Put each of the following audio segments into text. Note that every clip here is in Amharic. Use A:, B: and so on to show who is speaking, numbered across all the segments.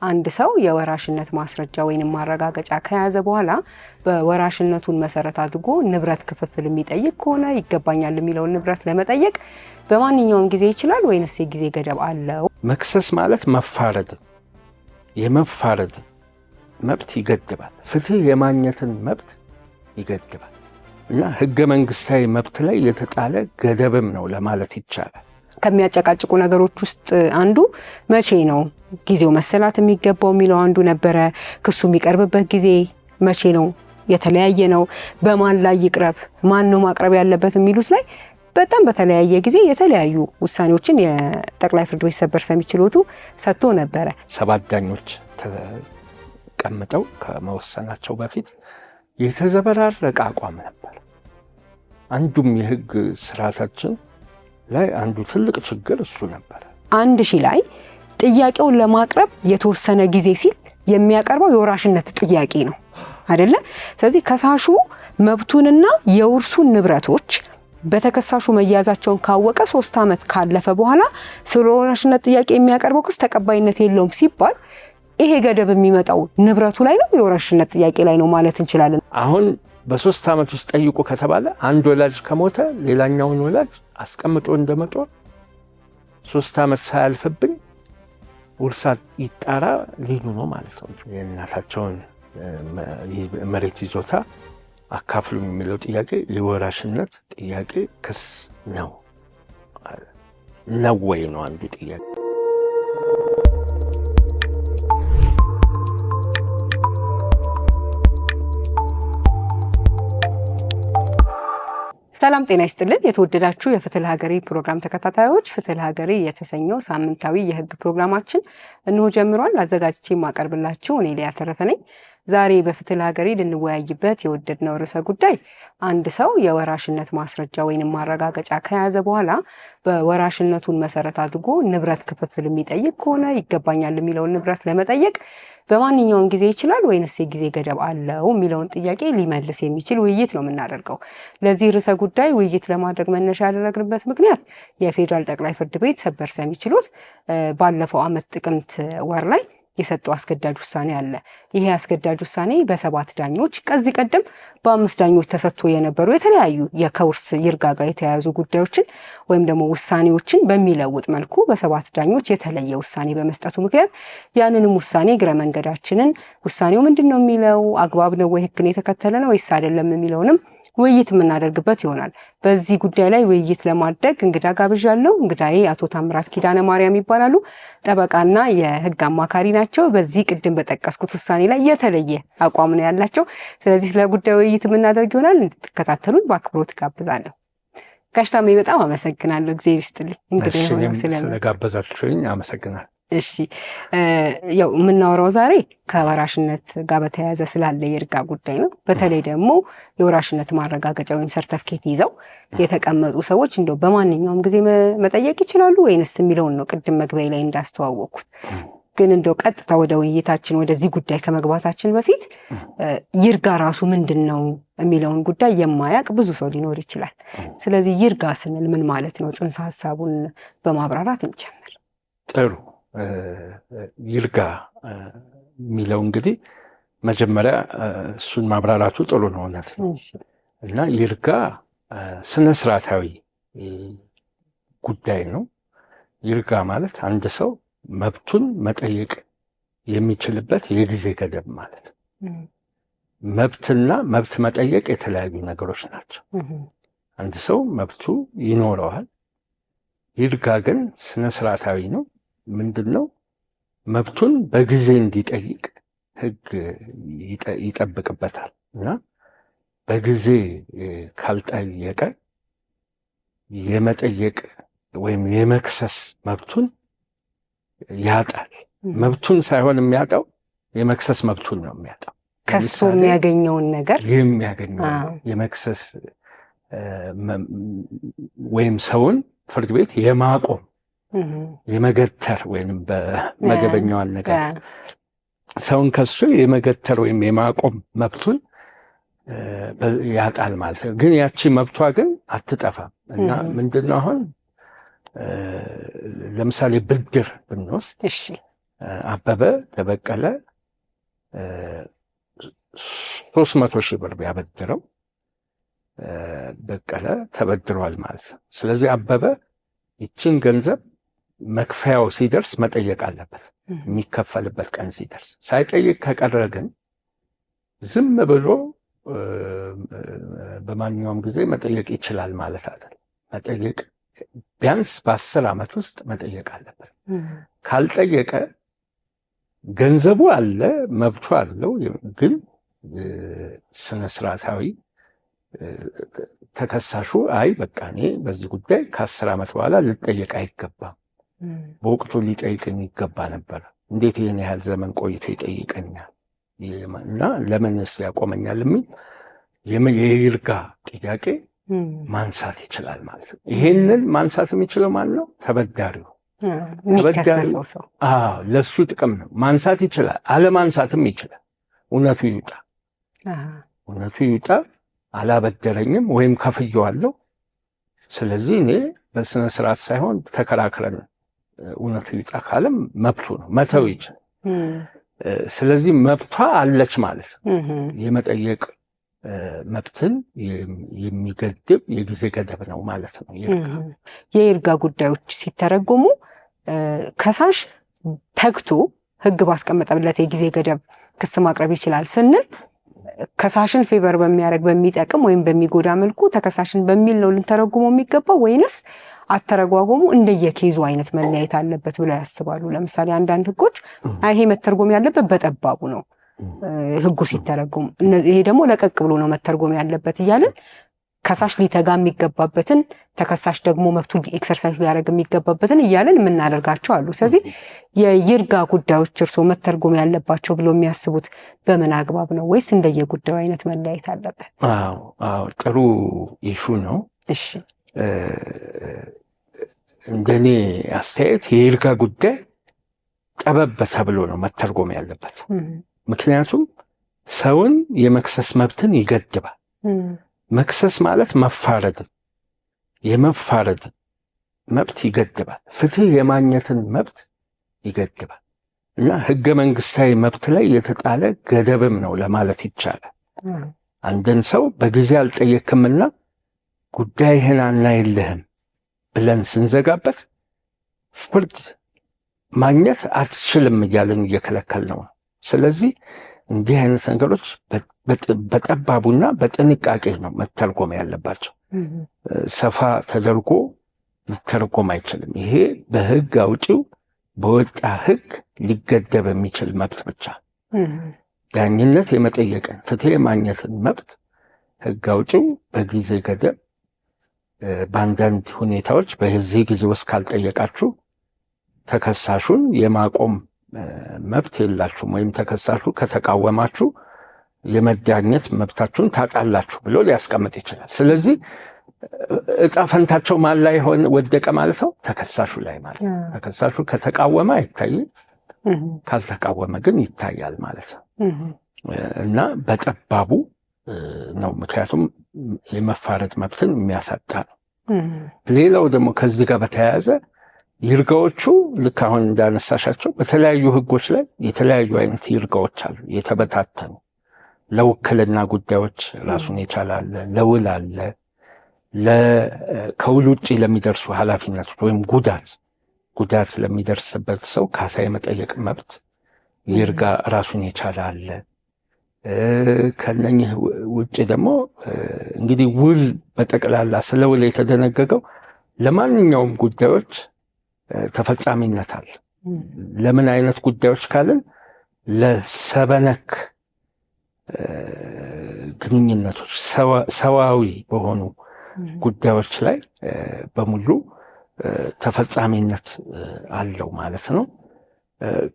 A: አንድ ሰው የወራሽነት ማስረጃ ወይንም ማረጋገጫ ከያዘ በኋላ በወራሽነቱን መሰረት አድርጎ ንብረት ክፍፍል የሚጠይቅ ከሆነ ይገባኛል የሚለውን ንብረት ለመጠየቅ በማንኛውም ጊዜ ይችላል ወይንስ የጊዜ ገደብ አለው?
B: መክሰስ ማለት መፋረድ፣ የመፋረድ መብት ይገድባል። ፍትህ የማግኘትን መብት ይገድባል እና ህገ መንግስታዊ መብት ላይ የተጣለ ገደብም ነው ለማለት ይቻላል።
A: ከሚያጨቃጭቁ ነገሮች ውስጥ አንዱ መቼ ነው ጊዜው መሰላት የሚገባው የሚለው አንዱ ነበረ። ክሱ የሚቀርብበት ጊዜ መቼ ነው የተለያየ ነው። በማን ላይ ይቅረብ፣ ማን ነው ማቅረብ ያለበት የሚሉት ላይ በጣም በተለያየ ጊዜ የተለያዩ ውሳኔዎችን የጠቅላይ ፍርድ ቤት ሰበር ሰሚ ችሎቱ ሰጥቶ ነበረ። 7
B: ዳኞች ተቀምጠው ከመወሰናቸው በፊት የተዘበራረቀ አቋም ነበር። አንዱም የህግ ስርዓታችን ላይ አንዱ ትልቅ ችግር እሱ ነበር። 1000
A: ላይ ጥያቄውን ለማቅረብ የተወሰነ ጊዜ ሲል የሚያቀርበው የወራሽነት ጥያቄ ነው አይደለ? ስለዚህ ከሳሹ መብቱንና የውርሱን ንብረቶች በተከሳሹ መያዛቸውን ካወቀ 3 ዓመት ካለፈ በኋላ ስለ ወራሽነት ጥያቄ የሚያቀርበው ክስ ተቀባይነት የለውም ሲባል ይሄ ገደብ የሚመጣው ንብረቱ ላይ ነው የወራሽነት ጥያቄ ላይ ነው ማለት እንችላለን።
B: አሁን በ3 ዓመት ውስጥ ጠይቁ ከተባለ አንድ ወላጅ ከሞተ ሌላኛውን ወላጅ አስቀምጦ እንደመጦር 3 ዓመት ሳያልፍብኝ ውርሳት ይጣራ ሊሉ ነው ማለት ነው። የእናታቸውን መሬት ይዞታ አካፍሉ የሚለው ጥያቄ የወራሽነት ጥያቄ ክስ ነው ወይ ነው አንዱ ጥያቄ።
A: ሰላም ጤና ይስጥልን። የተወደዳችሁ የፍትህ ለሀገሬ ፕሮግራም ተከታታዮች፣ ፍትህ ለሀገሬ የተሰኘው ሳምንታዊ የህግ ፕሮግራማችን እንሆ ጀምሯል። አዘጋጅቼ የማቀርብላችሁ እኔ ሊያ ተረፈ ነኝ። ዛሬ በፍትህ ለሀገሬ ልንወያይበት የወደድነው ርዕሰ ጉዳይ አንድ ሰው የወራሽነት ማስረጃ ወይንም ማረጋገጫ ከያዘ በኋላ በወራሽነቱን መሰረት አድርጎ ንብረት ክፍፍል የሚጠይቅ ከሆነ ይገባኛል የሚለውን ንብረት ለመጠየቅ በማንኛውም ጊዜ ይችላል ወይንስ የጊዜ ገደብ አለው የሚለውን ጥያቄ ሊመልስ የሚችል ውይይት ነው የምናደርገው። ለዚህ ርዕሰ ጉዳይ ውይይት ለማድረግ መነሻ ያደረግንበት ምክንያት የፌዴራል ጠቅላይ ፍርድ ቤት ሰበር ሰሚ ችሎት ባለፈው ዓመት ጥቅምት ወር ላይ የሰጠው አስገዳጅ ውሳኔ አለ። ይሄ አስገዳጅ ውሳኔ በ7 ዳኞች ከዚህ ቀደም በ5 ዳኞች ተሰጥቶ የነበሩ የተለያዩ ከውርስ ይርጋ ጋር የተያያዙ ጉዳዮችን ወይም ደግሞ ውሳኔዎችን በሚለውጥ መልኩ በ7 ዳኞች የተለየ ውሳኔ በመስጠቱ ምክንያት ያንንም ውሳኔ እግረ መንገዳችንን ውሳኔው ምንድን ነው የሚለው አግባብ ነው ወይ ህግን የተከተለ ነው ወይስ አይደለም የሚለውንም ውይይት የምናደርግበት ይሆናል። በዚህ ጉዳይ ላይ ውይይት ለማድረግ እንግዳ ጋብዣለሁ። እንግዳዬ አቶ ታምራት ኪዳነ ማርያም ይባላሉ። ጠበቃና የህግ አማካሪ ናቸው። በዚህ ቅድም በጠቀስኩት ውሳኔ ላይ የተለየ አቋም ነው ያላቸው። ስለዚህ ለጉዳዩ ውይይት የምናደርግ ይሆናል። እንድትከታተሉን በአክብሮት ጋብዛለሁ። ጋሽ ታሜ በጣም አመሰግናለሁ። እግዚአብሔር ይስጥልኝ። እንግዲህ
B: ስለጋበዛችሁኝ አመሰግናለሁ።
A: እሺ ያው የምናወራው ዛሬ ከወራሽነት ጋር በተያያዘ ስላለ የይርጋ ጉዳይ ነው። በተለይ ደግሞ የወራሽነት ማረጋገጫ ወይም ሰርተፍኬት ይዘው የተቀመጡ ሰዎች እንደው በማንኛውም ጊዜ መጠየቅ ይችላሉ ወይንስ የሚለውን ነው ቅድም መግቢያ ላይ እንዳስተዋወቅኩት። ግን እንደው ቀጥታ ወደ ውይይታችን ወደዚህ ጉዳይ ከመግባታችን በፊት ይርጋ ራሱ ምንድን ነው የሚለውን ጉዳይ የማያውቅ ብዙ ሰው ሊኖር ይችላል። ስለዚህ ይርጋ ስንል ምን ማለት ነው? ጽንሰ ሀሳቡን በማብራራት እንጀምር።
B: ጥሩ። ይርጋ የሚለው እንግዲህ መጀመሪያ እሱን ማብራራቱ ጥሩ ነው፣ እውነት ነው። እና ይርጋ ስነ ስርዓታዊ ጉዳይ ነው። ይርጋ ማለት አንድ ሰው መብቱን መጠየቅ የሚችልበት የጊዜ ገደብ ማለት ነው። መብትና መብት መጠየቅ የተለያዩ ነገሮች ናቸው። አንድ ሰው መብቱ ይኖረዋል። ይርጋ ግን ስነ ስርዓታዊ ነው። ምንድን ነው? መብቱን በጊዜ እንዲጠይቅ ህግ ይጠብቅበታል እና በጊዜ ካልጠየቀ የመጠየቅ ወይም የመክሰስ መብቱን ያጣል። መብቱን ሳይሆን የሚያጣው የመክሰስ መብቱን ነው የሚያጣው።
A: ከሱ የሚያገኘውን ነገር
B: የመክሰስ ወይም ሰውን ፍርድ ቤት የማቆም የመገተር ወይም በመደበኛው አነጋገር ሰውን ከሱ የመገተር ወይም የማቆም መብቱን ያጣል ማለት ነው። ግን ያቺ መብቷ ግን አትጠፋም እና ምንድነው አሁን ለምሳሌ ብድር ብንወስድ አበበ ለበቀለ 300,000 ብር ቢያበድረው በቀለ ተበድሯል ማለት ነው። ስለዚህ አበበ ይችን ገንዘብ መክፈያው ሲደርስ መጠየቅ አለበት። የሚከፈልበት ቀን ሲደርስ ሳይጠይቅ ከቀረ ግን ዝም ብሎ በማንኛውም ጊዜ መጠየቅ ይችላል ማለት አይደለም። መጠየቅ ቢያንስ በ10 ዓመት ውስጥ መጠየቅ አለበት። ካልጠየቀ ገንዘቡ አለ፣ መብቱ አለው፣ ግን ስነ ስርዓታዊ ተከሳሹ አይ በቃ እኔ በዚህ ጉዳይ ከ10 ዓመት በኋላ ልጠየቅ አይገባም፣ በወቅቱ ሊጠይቀኝ ይገባ ነበር፣ እንዴት ይህን ያህል ዘመን ቆይቶ ይጠይቀኛል እና ለምንስ ያቆመኛል የሚል የይርጋ ጥያቄ ማንሳት ይችላል ማለት ነው። ይሄንን ማንሳት የሚችለው ማን ነው? ተበዳሪው።
A: የሚከሰሰው ሰው
B: ለሱ ጥቅም ነው። ማንሳት ይችላል፣ አለማንሳትም ይችላል። እውነቱ ይውጣ፣ እውነቱ ይውጣ፣ አላበደረኝም ወይም ከፍየዋለሁ፣ ስለዚህ እኔ በስነ ስርዓት ሳይሆን ተከራክረን እውነቱ ይውጣ ካለም መብቱ ነው፣ መተው ይችላል። ስለዚህ መብቷ አለች ማለት ነው። የመጠየቅ መብትን የሚገድብ የጊዜ ገደብ ነው ማለት ነው።
A: የይርጋ ጉዳዮች ሲተረጎሙ ከሳሽ ተግቶ ሕግ ባስቀመጠለት የጊዜ ገደብ ክስ ማቅረብ ይችላል ስንል ከሳሽን ፌቨር በሚያደርግ በሚጠቅም ወይም በሚጎዳ መልኩ ተከሳሽን በሚል ነው ልንተረጉመው የሚገባው ወይንስ አተረጓጎሙ እንደየኬዙ አይነት መለያየት አለበት ብለው ያስባሉ? ለምሳሌ አንዳንድ ሕጎች ይሄ መተርጎም ያለበት በጠባቡ ነው ሕጉ ሲተረጎም፣ ይሄ ደግሞ ለቀቅ ብሎ ነው መተርጎም ያለበት እያልን ከሳሽ ሊተጋ የሚገባበትን ተከሳሽ ደግሞ መብቱን ኤክሰርሳይዝ ሊያደርግ የሚገባበትን እያልን የምናደርጋቸው አሉ። ስለዚህ የይርጋ ጉዳዮች እርስዎ መተርጎም ያለባቸው ብሎ የሚያስቡት በምን አግባብ ነው? ወይስ እንደየጉዳዩ አይነት መለያየት አለበት?
B: አዎ ጥሩ ኢሹ ነው።
A: እሺ
B: እንደኔ አስተያየት የይርጋ ጉዳይ ጠበብ ተብሎ ነው መተርጎም ያለበት። ምክንያቱም ሰውን የመክሰስ መብትን ይገድባል። መክሰስ ማለት መፋረድን፣ የመፋረድን መብት ይገድባል። ፍትህ የማግኘትን መብት ይገድባል እና ህገ መንግስታዊ መብት ላይ የተጣለ ገደብም ነው ለማለት ይቻላል። አንድን ሰው በጊዜ አልጠየቅምና ጉዳይህን አናይልህም ብለን ስንዘጋበት ፍርድ ማግኘት አትችልም እያለን እየከለከል ነው። ስለዚህ እንዲህ አይነት ነገሮች በጠባቡና በጥንቃቄ ነው መተርጎም ያለባቸው። ሰፋ ተደርጎ ሊተረጎም አይችልም። ይሄ በህግ አውጪው በወጣ ህግ ሊገደብ የሚችል መብት ብቻ። ዳኝነት የመጠየቅን ፍትህ የማግኘትን መብት ህግ አውጪው በጊዜ ገደብ በአንዳንድ ሁኔታዎች በዚህ ጊዜ ውስጥ ካልጠየቃችሁ ተከሳሹን የማቆም መብት የላችሁም ወይም ተከሳሹ ከተቃወማችሁ የመዳኘት መብታችሁን ታጣላችሁ ብሎ ሊያስቀምጥ ይችላል። ስለዚህ እጣ ፈንታቸው ማን ላይ ወደቀ ማለት ነው? ተከሳሹ ላይ ማለት ነው። ተከሳሹ ከተቃወመ አይታይም፣ ካልተቃወመ ግን ይታያል ማለት ነው እና በጠባቡ ነው። ምክንያቱም የመፋረድ መብትን የሚያሳጣ ነው። ሌላው ደግሞ ከዚህ ጋር በተያያዘ ይርጋዎቹ ልክ አሁን እንዳነሳሻቸው በተለያዩ ህጎች ላይ የተለያዩ አይነት ይርጋዎች አሉ፣ የተበታተኑ። ለውክልና ጉዳዮች ራሱን የቻለ አለ፣ ለውል አለ፣ ከውል ውጭ ለሚደርሱ ኃላፊነቶች ወይም ጉዳት ለሚደርስበት ሰው ካሳ የመጠየቅ መብት ይርጋ ራሱን የቻለ አለ። ከነኚህ ውጭ ደግሞ እንግዲህ ውል በጠቅላላ ስለ ውል የተደነገገው ለማንኛውም ጉዳዮች ተፈጻሚነት አለ። ለምን አይነት ጉዳዮች ካልን ለሰበነክ ግንኙነቶች ሰዋዊ በሆኑ ጉዳዮች ላይ በሙሉ ተፈጻሚነት አለው ማለት ነው።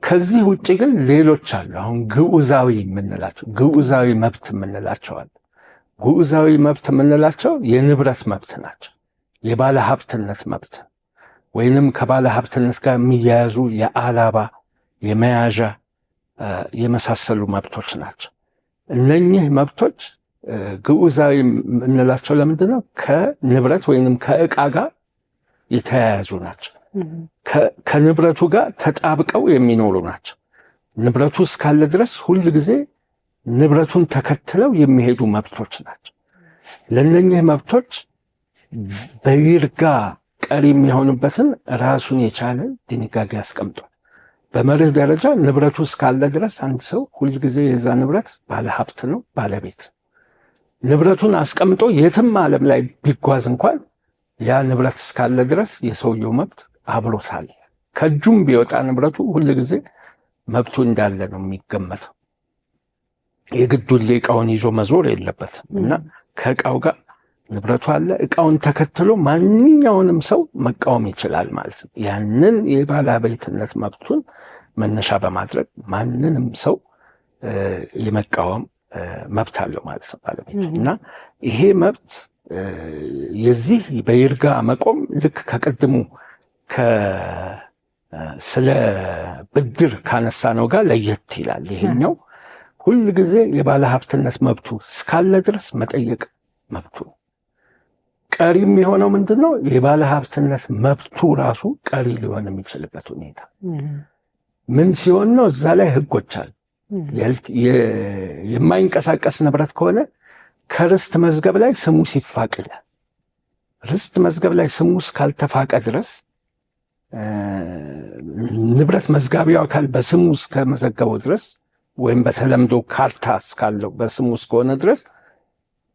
B: ከዚህ ውጭ ግን ሌሎች አሉ። አሁን ግዑዛዊ የምንላቸው ግዑዛዊ መብት የምንላቸው አለ። ግዑዛዊ መብት የምንላቸው የንብረት መብት ናቸው። የባለ ሀብትነት መብት ወይንም ከባለ ሀብትነት ጋር የሚያያዙ የአላባ የመያዣ የመሳሰሉ መብቶች ናቸው። እነኚህ መብቶች ግዑዛዊ የምንላቸው ለምንድን ነው? ከንብረት ወይንም ከዕቃ ጋር የተያያዙ ናቸው። ከንብረቱ ጋር ተጣብቀው የሚኖሩ ናቸው። ንብረቱ እስካለ ድረስ ሁል ጊዜ ንብረቱን ተከትለው የሚሄዱ መብቶች ናቸው። ለእነኚህ መብቶች በይርጋ ቀሪ የሚሆኑበትን ራሱን የቻለ ድንጋጌ አስቀምጧል። በመርህ ደረጃ ንብረቱ እስካለ ድረስ አንድ ሰው ሁል ጊዜ የዛ ንብረት ባለሀብት ነው፣ ባለቤት። ንብረቱን አስቀምጦ የትም ዓለም ላይ ቢጓዝ እንኳን ያ ንብረት እስካለ ድረስ የሰውየው መብት አብሮ ሳለ ከእጁም ቢወጣ ንብረቱ ሁል ጊዜ መብቱ እንዳለ ነው የሚገመተው። የግድ ሁሌ ዕቃውን ይዞ መዞር የለበትም እና ከዕቃው ጋር ንብረቱ አለ። ዕቃውን ተከትሎ ማንኛውንም ሰው መቃወም ይችላል ማለት ነው። ያንን የባለቤትነት መብቱን መነሻ በማድረግ ማንንም ሰው የመቃወም መብት አለው ማለት ነው ባለቤቱ። እና ይሄ መብት የዚህ በይርጋ መቆም ልክ ከቀድሙ ስለ ብድር ካነሳነው ጋር ለየት ይላል። ይሄኛው ሁል ጊዜ የባለ ሀብትነት መብቱ እስካለ ድረስ መጠየቅ መብቱ ነው። ቀሪ የሚሆነው ምንድን ነው? የባለ ሀብትነት መብቱ ራሱ ቀሪ ሊሆን የሚችልበት ሁኔታ ምን ሲሆን ነው? እዛ ላይ ህጎች አሉ። የማይንቀሳቀስ ንብረት ከሆነ ከርስት መዝገብ ላይ ስሙ ሲፋቅ ይላል። ርስት መዝገብ ላይ ስሙ እስካልተፋቀ ድረስ ንብረት መዝጋቢው አካል በስሙ እስከመዘገበው ድረስ ወይም በተለምዶ ካርታ እስካለው በስሙ እስከሆነ ድረስ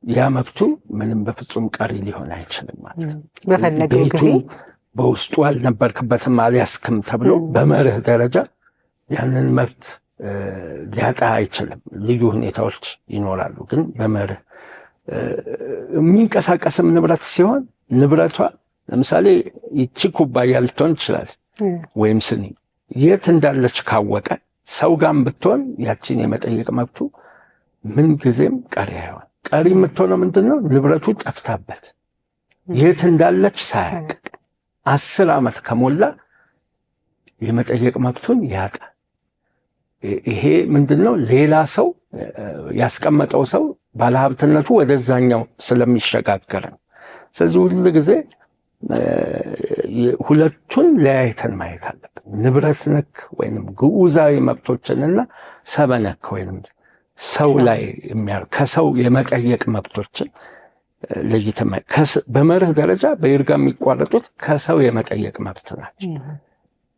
B: ያ መብቱ ምንም በፍጹም ቀሪ ሊሆን አይችልም ማለት ነው።
A: በፈለገው ጊዜ
B: በውስጡ አልነበርክበትም አልያዝክም ተብሎ በመርህ ደረጃ ያንን መብት ሊያጣ አይችልም። ልዩ ሁኔታዎች ይኖራሉ፣ ግን በመርህ የሚንቀሳቀስም ንብረት ሲሆን ንብረቷ ለምሳሌ ይቺ ኩባያ ልትሆን ይችላል ወይም ስኒ የት እንዳለች ካወቀ ሰው ጋም ብትሆን ያችን የመጠየቅ መብቱ ምን ጊዜም ቀሪ አይሆን። ቀሪ የምትሆነው ምንድን ነው? ንብረቱ ጠፍታበት የት እንዳለች ሳያውቅ 10 ዓመት ከሞላ የመጠየቅ መብቱን ያጣ። ይሄ ምንድን ነው? ሌላ ሰው ያስቀመጠው ሰው ባለሀብትነቱ ወደዛኛው ስለሚሸጋገር ነው። ስለዚህ ሁሉ ጊዜ ሁለቱን ለያይተን ማየት አለብን። ንብረት ነክ ወይም ግዑዛዊ መብቶችንና ሰበ ነክ ወይም ሰው ላይ ከሰው የመጠየቅ መብቶችን ለይተን በመርህ ደረጃ በይርጋ የሚቋረጡት ከሰው የመጠየቅ መብት ናቸው።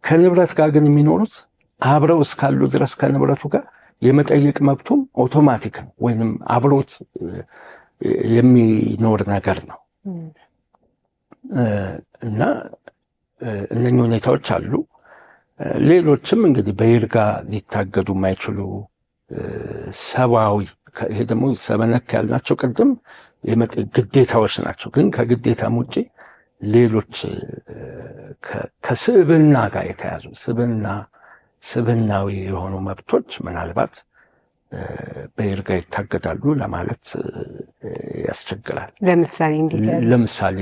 B: ከንብረት ጋር ግን የሚኖሩት አብረው እስካሉ ድረስ ከንብረቱ ጋር የመጠየቅ መብቱም ኦቶማቲክ ነው ወይም አብሮት የሚኖር ነገር ነው እና እነኚህ ሁኔታዎች አሉ። ሌሎችም እንግዲህ በይርጋ ሊታገዱ የማይችሉ ሰብአዊ፣ ይሄ ደግሞ ሰበነክ ያልናቸው ቅድም ግዴታዎች ናቸው። ግን ከግዴታም ውጭ ሌሎች ከስብዕና ጋር የተያዙ ስብዕናዊ የሆኑ መብቶች ምናልባት በይርጋ ይታገዳሉ ለማለት ያስቸግራል። ለምሳሌ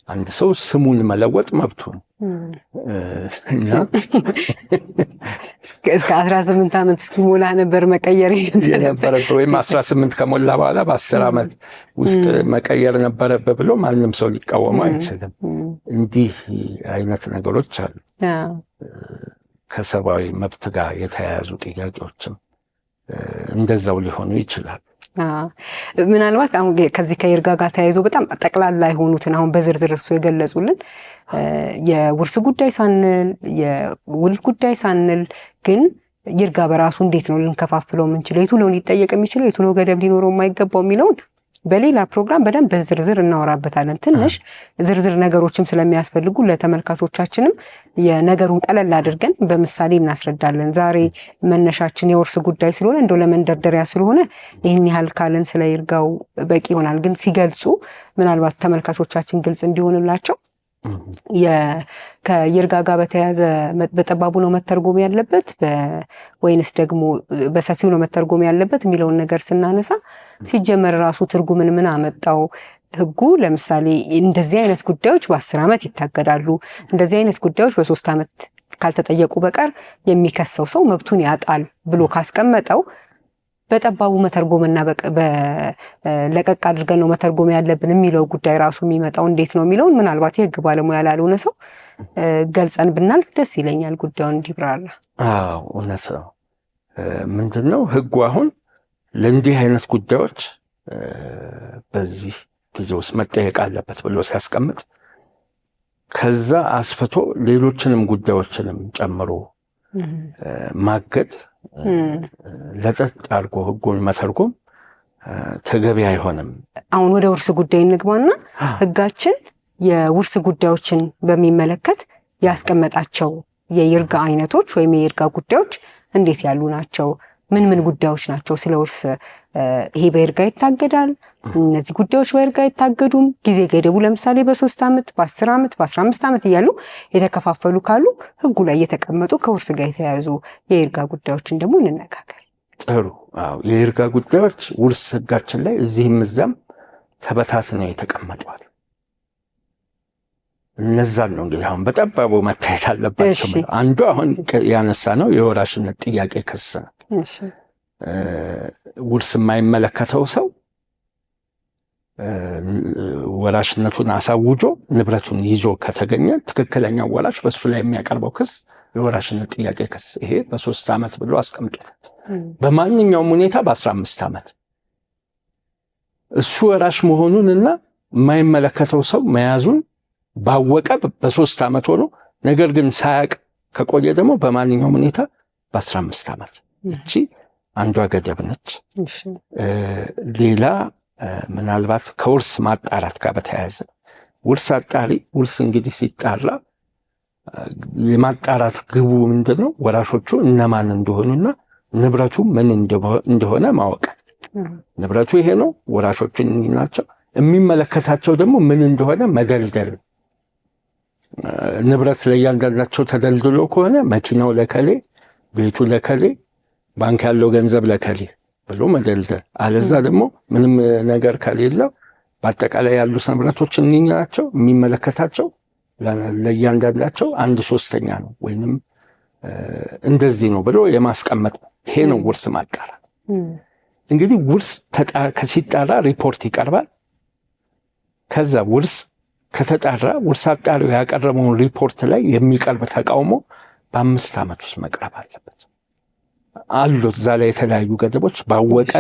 B: አንድ ሰው ስሙን መለወጥ መብቱ ነው እና
A: እስከ 18 ዓመት እስኪሞላ ነበር መቀየር
B: የነበረበት ወይም 18 ከሞላ በኋላ በ10 ዓመት ውስጥ መቀየር ነበረበት ብሎ ማንም ሰው ሊቃወመው አይችልም። እንዲህ አይነት ነገሮች አሉ። ከሰብአዊ መብት ጋር የተያያዙ ጥያቄዎችም እንደዛው ሊሆኑ ይችላል።
A: ምናልባት አሁን ከዚህ ከይርጋ ጋር ተያይዞ በጣም ጠቅላላ የሆኑትን አሁን በዝርዝር እሱ የገለጹልን የውርስ ጉዳይ ሳንል የውል ጉዳይ ሳንል ግን ይርጋ በራሱ እንዴት ነው ልንከፋፍለው የምንችለው? የቱ ነው ሊጠየቅ የሚችለው? የቱ ነው ገደብ ሊኖረው የማይገባው የሚለውን በሌላ ፕሮግራም በደንብ በዝርዝር እናወራበታለን። ትንሽ ዝርዝር ነገሮችም ስለሚያስፈልጉ ለተመልካቾቻችንም የነገሩን ቀለል አድርገን በምሳሌ እናስረዳለን። ዛሬ መነሻችን የውርስ ጉዳይ ስለሆነ እንደው ለመንደርደሪያ ስለሆነ ይህን ያህል ካለን ስለ ይርጋው በቂ ይሆናል። ግን ሲገልጹ ምናልባት ተመልካቾቻችን ግልጽ እንዲሆንላቸው ከይርጋ ጋር በተያያዘ በጠባቡ ነው መተርጎም ያለበት ወይንስ ደግሞ በሰፊው ነው መተርጎም ያለበት የሚለውን ነገር ስናነሳ ሲጀመር ራሱ ትርጉምን ምን አመጣው? ህጉ ለምሳሌ እንደዚህ አይነት ጉዳዮች በ10 ዓመት ይታገዳሉ፣ እንደዚህ አይነት ጉዳዮች በ3 ዓመት ካልተጠየቁ በቀር የሚከሰው ሰው መብቱን ያጣል ብሎ ካስቀመጠው በጠባቡ መተርጎምና ለቀቅ አድርገን ነው መተርጎም ያለብን የሚለው ጉዳይ ራሱ የሚመጣው እንዴት ነው የሚለውን ምናልባት የህግ ባለሙያ ላልሆነ ሰው ገልጸን ብናልፍ ደስ ይለኛል፣ ጉዳዩን እንዲብራራ።
B: አዎ እውነት ነው። ምንድነው ህጉ አሁን ለእንዲህ አይነት ጉዳዮች በዚህ ጊዜ ውስጥ መጠየቅ አለበት ብሎ ሲያስቀምጥ ከዛ አስፍቶ ሌሎችንም ጉዳዮችንም ጨምሮ ማገድ ለጠጥ አድርጎ ህጉን መተርጎም ተገቢ አይሆንም።
A: አሁን ወደ ውርስ ጉዳይ እንግባና ህጋችን የውርስ ጉዳዮችን በሚመለከት ያስቀመጣቸው የይርጋ አይነቶች ወይም የይርጋ ጉዳዮች እንዴት ያሉ ናቸው? ምን ምን ጉዳዮች ናቸው? ስለ ውርስ ይሄ በይርጋ ይታገዳል፣ እነዚህ ጉዳዮች በይርጋ አይታገዱም፣ ጊዜ ገደቡ ለምሳሌ በ3 ዓመት፣ በ10 ዓመት፣ በ15 ዓመት እያሉ የተከፋፈሉ ካሉ ህጉ ላይ የተቀመጡ ከውርስ ጋር የተያያዙ የይርጋ ጉዳዮችን ደግሞ እንነጋገር።
B: ጥሩ። አዎ የይርጋ ጉዳዮች ውርስ ህጋችን ላይ እዚህም እዛም ተበታትነው የተቀመጧል። እነዛን ነው እንግዲህ አሁን በጠባቡ መታየት አለባቸው። አንዱ አሁን ያነሳ ነው የወራሽነት ጥያቄ ክስ ነው። ውርስ የማይመለከተው ሰው ወራሽነቱን አሳውጆ ንብረቱን ይዞ ከተገኘ ትክክለኛው ወራሽ በሱ ላይ የሚያቀርበው ክስ የወራሽነት ጥያቄ ክስ፣ ይሄ በ3 ዓመት ብሎ አስቀምጧል። በማንኛውም ሁኔታ በ15 ዓመት እሱ ወራሽ መሆኑንና የማይመለከተው ሰው መያዙን ባወቀ በ3 ዓመት ሆኖ ነገር ግን ሳያቅ ከቆየ ደግሞ በማንኛውም ሁኔታ በ15 ዓመት። እቺ አንዷ ገደብ ነች። ሌላ ምናልባት ከውርስ ማጣራት ጋር በተያያዘ ውርስ አጣሪ ውርስ እንግዲህ ሲጣራ የማጣራት ግቡ ምንድነው? ወራሾቹ እነማን እንደሆኑና ንብረቱ ምን እንደሆነ ማወቅ። ንብረቱ ይሄ ነው፣ ወራሾቹ እነዚህ ናቸው፣ የሚመለከታቸው ደግሞ ምን እንደሆነ መደልደል። ንብረት ለእያንዳንዳቸው ተደልድሎ ከሆነ መኪናው ለከሌ፣ ቤቱ ለከሌ፣ ባንክ ያለው ገንዘብ ለከሌ ብሎ መደልደል። አለዛ ደግሞ ምንም ነገር ከሌለው በአጠቃላይ ያሉት ንብረቶች እነኚህ ናቸው፣ የሚመለከታቸው ለእያንዳንዳቸው 1/3 ነው ወይንም እንደዚህ ነው ብሎ የማስቀመጥ። ይሄ ነው ውርስ ማጣራት። እንግዲህ ውርስ ሲጣራ ሪፖርት ይቀርባል። ከዛ ውርስ ከተጣራ ውርስ አጣሪው ያቀረበውን ሪፖርት ላይ የሚቀርብ ተቃውሞ በ5 ዓመት ውስጥ መቅረብ አለበት። አሉት እዛ ላይ የተለያዩ ገደቦች። ባወቀ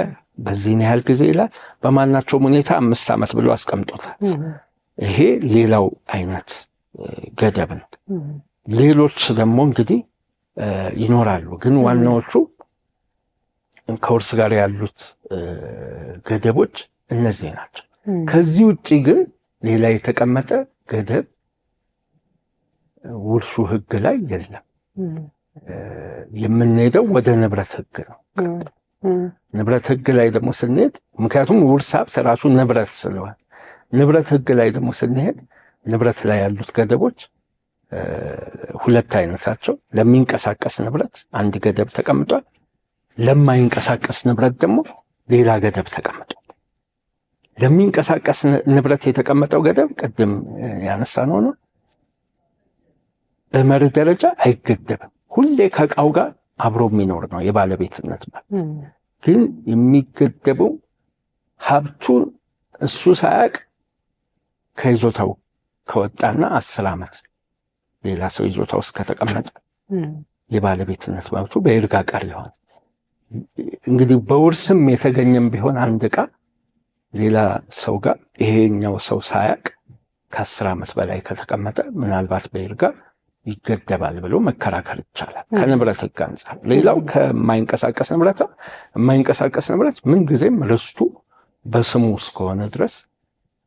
B: በዚህን ያህል ጊዜ ይላል። በማናቸውም ሁኔታ 5 ዓመት ብሎ አስቀምጦታል። ይሄ ሌላው አይነት ገደብ ነው። ሌሎች ደግሞ እንግዲህ ይኖራሉ፣ ግን ዋናዎቹ ከውርስ ጋር ያሉት ገደቦች እነዚህ ናቸው። ከዚህ ውጭ ግን ሌላ የተቀመጠ ገደብ ውርሱ ህግ ላይ የለም። የምንሄደው ወደ ንብረት ህግ ነው። ንብረት ህግ ላይ ደግሞ ስንሄድ ምክንያቱም ውርስ ሀብት ራሱ ንብረት ስለሆነ ንብረት ህግ ላይ ደግሞ ስንሄድ ንብረት ላይ ያሉት ገደቦች 2 አይነታቸው። ለሚንቀሳቀስ ንብረት አንድ ገደብ ተቀምጧል። ለማይንቀሳቀስ ንብረት ደግሞ ሌላ ገደብ ተቀምጧል። ለሚንቀሳቀስ ንብረት የተቀመጠው ገደብ ቅድም ያነሳነው ነው። በመርህ ደረጃ አይገደብም። ሁሌ ከዕቃው ጋር አብሮ የሚኖር ነው የባለቤትነት መብት። ግን የሚገደበው ሀብቱን እሱ ሳያቅ ከይዞታው ከወጣና 10 ዓመት ሌላ ሰው ይዞታ ውስጥ ከተቀመጠ የባለቤትነት መብቱ በይርጋ ቀር ይሆን። እንግዲህ በውርስም የተገኘም ቢሆን አንድ ዕቃ ሌላ ሰው ጋር ይሄኛው ሰው ሳያቅ ከ10 ዓመት በላይ ከተቀመጠ ምናልባት በይርጋ ይገደባል ብሎ መከራከር ይቻላል ከንብረት ህግ አንጻር። ሌላው ከማይንቀሳቀስ ንብረት የማይንቀሳቀስ ንብረት ምንጊዜም ርስቱ በስሙ እስከሆነ ድረስ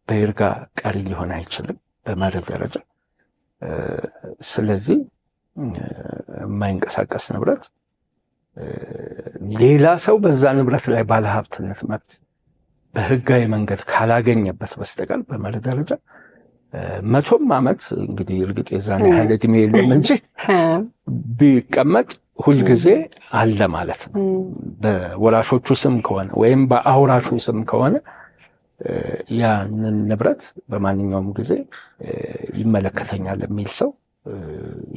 B: በይርጋ ቀሪ ሊሆን አይችልም በመርህ ደረጃ። ስለዚህ የማይንቀሳቀስ ንብረት ሌላ ሰው በዛ ንብረት ላይ ባለሀብትነት መብት በህጋዊ መንገድ ካላገኘበት በስተቀር በመርህ ደረጃ 100 ዓመት እንግዲህ እርግጥ የዛን ያህል ዕድሜ የለም እንጂ ቢቀመጥ ሁልጊዜ አለ ማለት ነው። በወራሾቹ ስም ከሆነ ወይም በአውራሹ ስም ከሆነ ያንን ንብረት በማንኛውም ጊዜ ይመለከተኛል የሚል ሰው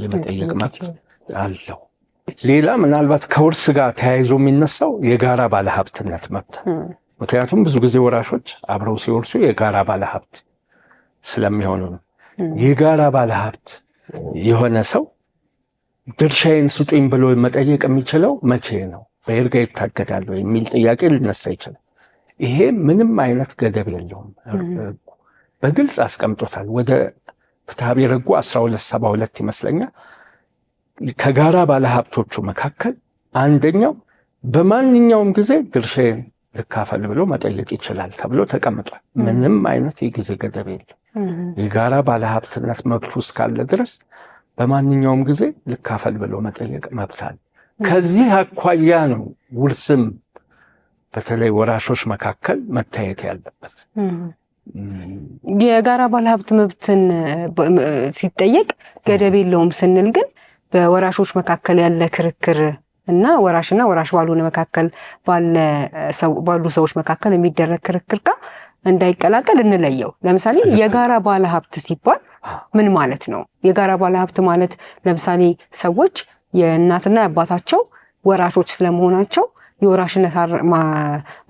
B: የመጠየቅ መብት አለው። ሌላ ምናልባት ከውርስ ጋር ተያይዞ የሚነሳው የጋራ ባለሀብትነት መብት። ምክንያቱም ብዙ ጊዜ ወራሾች አብረው ሲወርሱ የጋራ ባለሀብት ስለሚሆኑ ነው። የጋራ ባለሀብት የሆነ ሰው ድርሻዬን ስጡኝ ብሎ መጠየቅ የሚችለው መቼ ነው? በይርጋ ይታገዳል የሚል ጥያቄ ሊነሳ ይችላል። ይሄ ምንም አይነት ገደብ የለውም፣ በግልጽ አስቀምጦታል። ወደ ፍትሐ ብሔር ሕጉ 1272 ይመስለኛል። ከጋራ ባለሀብቶቹ መካከል አንደኛው በማንኛውም ጊዜ ድርሻዬን ልካፈል ብሎ መጠየቅ ይችላል ተብሎ ተቀምጧል። ምንም አይነት የጊዜ ገደብ የለም። የጋራ ባለሀብትነት መብቱ እስካለ ድረስ በማንኛውም ጊዜ ልካፈል ብሎ መጠየቅ መብት አለ። ከዚህ አኳያ ነው ውርስም በተለይ ወራሾች መካከል መታየት ያለበት።
A: የጋራ ባለሀብት መብትን ሲጠየቅ ገደብ የለውም ስንል ግን በወራሾች መካከል ያለ ክርክር እና ወራሽና ወራሽ ባልሆነ መካከል ባሉ ሰዎች መካከል የሚደረግ ክርክር ጋር እንዳይቀላቀል እንለየው። ለምሳሌ የጋራ ባለሀብት ሲባል ምን ማለት ነው? የጋራ ባለሀብት ማለት ለምሳሌ ሰዎች የእናትና የአባታቸው ወራሾች ስለመሆናቸው የወራሽነት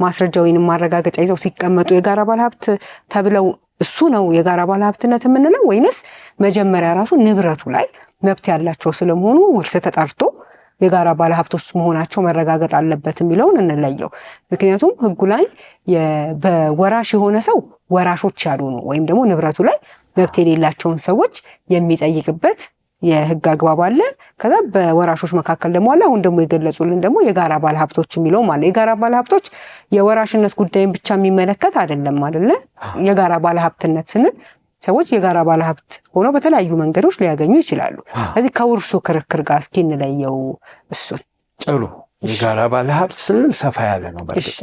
A: ማስረጃ ወይንም ማረጋገጫ ይዘው ሲቀመጡ የጋራ ባለሀብት ተብለው እሱ ነው የጋራ ባለሀብትነት የምንለው? ወይንስ መጀመሪያ ራሱ ንብረቱ ላይ መብት ያላቸው ስለመሆኑ ውርስ ተጣርቶ የጋራ ባለሀብቶች መሆናቸው መረጋገጥ አለበት የሚለውን እንለየው። ምክንያቱም ሕጉ ላይ በወራሽ የሆነ ሰው ወራሾች ያልሆኑ ወይም ደግሞ ንብረቱ ላይ መብት የሌላቸውን ሰዎች የሚጠይቅበት የሕግ አግባብ አለ። ከዛ በወራሾች መካከል ደግሞ አለ። አሁን ደግሞ የገለጹልን ደግሞ የጋራ ባለሀብቶች የሚለውም አለ። የጋራ ባለሀብቶች የወራሽነት ጉዳይን ብቻ የሚመለከት አይደለም አይደለ? የጋራ ባለሀብትነት ስንል ሰዎች የጋራ ባለሀብት ሆነው በተለያዩ መንገዶች ሊያገኙ ይችላሉ። ስለዚህ ከውርሱ ክርክር ጋር እስኪ እንለየው እሱን።
B: ጥሩ። የጋራ ባለሀብት ስንል ሰፋ ያለ ነው። በእርግጥ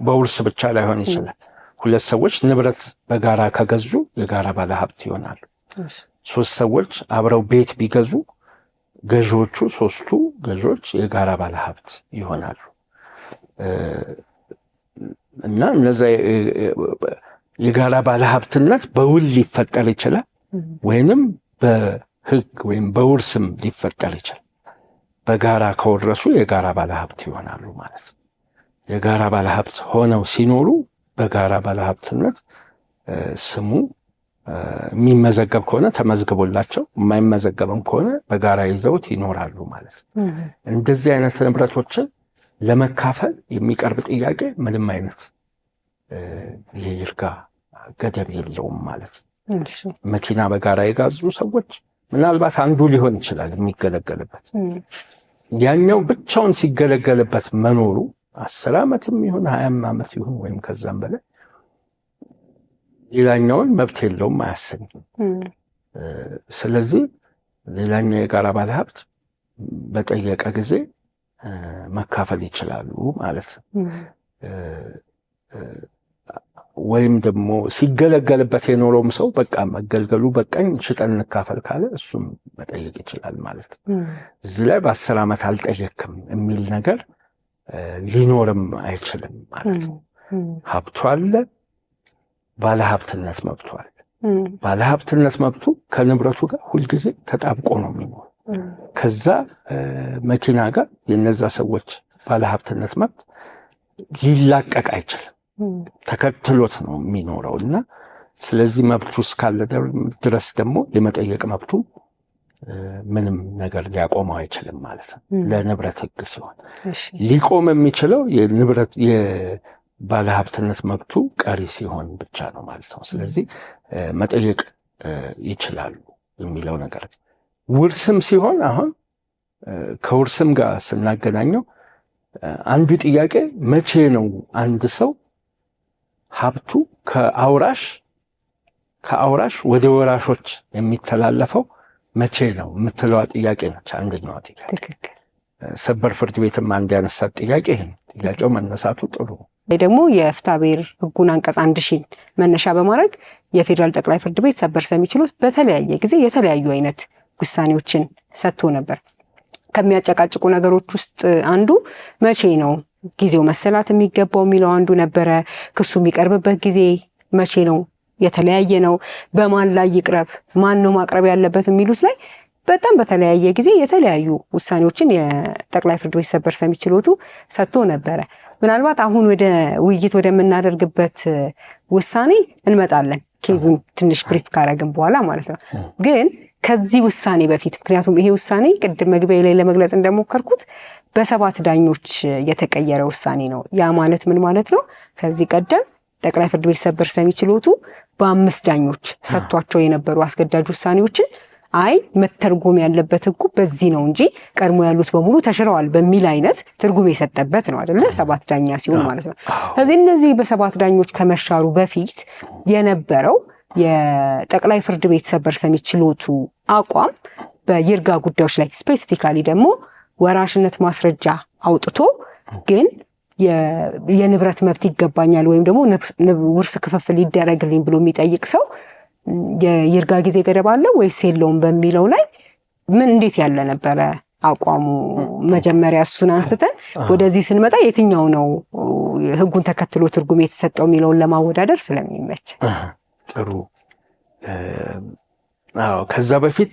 B: በውርስ ብቻ ላይሆን ይችላል። ሁለት ሰዎች ንብረት በጋራ ከገዙ የጋራ ባለሀብት ይሆናሉ። ሶስት ሰዎች አብረው ቤት ቢገዙ ገዢዎቹ ሶስቱ ገዢዎች የጋራ ባለሀብት ይሆናሉ። እና እነዛ የጋራ ባለሀብትነት በውል ሊፈጠር ይችላል፣ ወይንም በሕግ ወይም በውርስም ሊፈጠር ይችላል። በጋራ ከወረሱ የጋራ ባለሀብት ይሆናሉ ማለት ነው። የጋራ ባለሀብት ሆነው ሲኖሩ በጋራ ባለሀብትነት ስሙ የሚመዘገብ ከሆነ ተመዝግቦላቸው፣ የማይመዘገብም ከሆነ በጋራ ይዘውት ይኖራሉ ማለት ነው። እንደዚህ አይነት ንብረቶችን ለመካፈል የሚቀርብ ጥያቄ ምንም አይነት የይርጋ ገደብ የለውም ማለት ነው። መኪና በጋራ የጋዙ ሰዎች ምናልባት አንዱ ሊሆን ይችላል የሚገለገልበት፣ ያኛው ብቻውን ሲገለገልበት መኖሩ 10 ዓመትም ይሁን 20 ዓመት ይሁን ወይም ከዛም በላይ ሌላኛውን መብት የለውም አያሰኝም። ስለዚህ ሌላኛው የጋራ ባለሀብት በጠየቀ ጊዜ መካፈል ይችላሉ ማለት ነው። ወይም ደግሞ ሲገለገልበት የኖረውም ሰው በቃ መገልገሉ በቃኝ ሽጠን እንካፈል ካለ እሱም መጠየቅ ይችላል ማለት ነው። እዚህ ላይ በ10 ዓመት አልጠየቅም የሚል ነገር ሊኖርም አይችልም ማለት ነው። ሀብቱ አለ፣ ባለሀብትነት መብቱ አለ። ባለሀብትነት መብቱ ከንብረቱ ጋር ሁልጊዜ ተጣብቆ ነው የሚኖር። ከዛ መኪና ጋር የነዛ ሰዎች ባለሀብትነት መብት ሊላቀቅ አይችልም፣ ተከትሎት ነው የሚኖረው እና ስለዚህ መብቱ እስካለ ድረስ ደግሞ የመጠየቅ መብቱ ምንም ነገር ሊያቆመው አይችልም ማለት ነው። ለንብረት ሕግ ሲሆን ሊቆም የሚችለው የንብረት የባለሀብትነት መብቱ ቀሪ ሲሆን ብቻ ነው ማለት ነው። ስለዚህ መጠየቅ ይችላሉ የሚለው ነገር ውርስም ሲሆን አሁን ከውርስም ጋር ስናገናኘው አንዱ ጥያቄ መቼ ነው አንድ ሰው ሀብቱ ከአውራሽ ወደ ወራሾች የሚተላለፈው መቼ ነው የምትለዋ ጥያቄ ነች። አንደኛዋ ጥያቄ ሰበር ፍርድ ቤትም አንድ ያነሳት ጥያቄ ይሄን ጥያቄው መነሳቱ ጥሩ ነው።
A: ደግሞ የፍትሐ ብሔር ሕጉን አንቀጽ 1000 መነሻ በማድረግ የፌዴራል ጠቅላይ ፍርድ ቤት ሰበር ሰሚ ችሎት በተለያየ ጊዜ የተለያዩ አይነት ውሳኔዎችን ሰጥቶ ነበር። ከሚያጨቃጭቁ ነገሮች ውስጥ አንዱ መቼ ነው ጊዜው መሰላት የሚገባው የሚለው አንዱ ነበረ። ክሱ የሚቀርብበት ጊዜ መቼ ነው የተለያየ ነው። በማን ላይ ይቅረብ፣ ማን ነው ማቅረብ ያለበት የሚሉት ላይ በጣም በተለያየ ጊዜ የተለያዩ ውሳኔዎችን የጠቅላይ ፍርድ ቤት ሰበር ሰሚ ችሎቱ ሰጥቶ ነበረ። ምናልባት አሁን ወደ ውይይት ወደምናደርግበት ውሳኔ እንመጣለን፣ ኬዙን ትንሽ ብሪፍ ካረግን በኋላ ማለት ነው። ግን ከዚህ ውሳኔ በፊት ምክንያቱም ይሄ ውሳኔ ቅድም መግቢያ ላይ ለመግለጽ እንደሞከርኩት በ7 ዳኞች የተቀየረ ውሳኔ ነው። ያ ማለት ምን ማለት ነው? ከዚህ ቀደም ጠቅላይ ፍርድ ቤት ሰበር ሰሚ ችሎቱ በ5 ዳኞች ሰጥቷቸው የነበሩ አስገዳጅ ውሳኔዎችን አይ መተርጎም ያለበት ህጉ በዚህ ነው እንጂ ቀድሞ ያሉት በሙሉ ተሽረዋል በሚል አይነት ትርጉም የሰጠበት ነው አይደለ? 7 ዳኛ ሲሆን ማለት ነው። ስለዚህ እነዚህ በ7 ዳኞች ከመሻሩ በፊት የነበረው የጠቅላይ ፍርድ ቤት ሰበር ሰሚ ችሎቱ አቋም በይርጋ ጉዳዮች ላይ ስፔሲፊካሊ ደግሞ ወራሽነት ማስረጃ አውጥቶ ግን የንብረት መብት ይገባኛል ወይም ደግሞ ውርስ ክፍፍል ይደረግልኝ ብሎ የሚጠይቅ ሰው የይርጋ ጊዜ ገደብ አለው ወይስ የለውም በሚለው ላይ ምን እንዴት ያለ ነበረ አቋሙ? መጀመሪያ እሱን አንስተን ወደዚህ ስንመጣ የትኛው ነው ህጉን ተከትሎ ትርጉም የተሰጠው የሚለውን ለማወዳደር ስለሚመች። ጥሩ።
B: ከዛ በፊት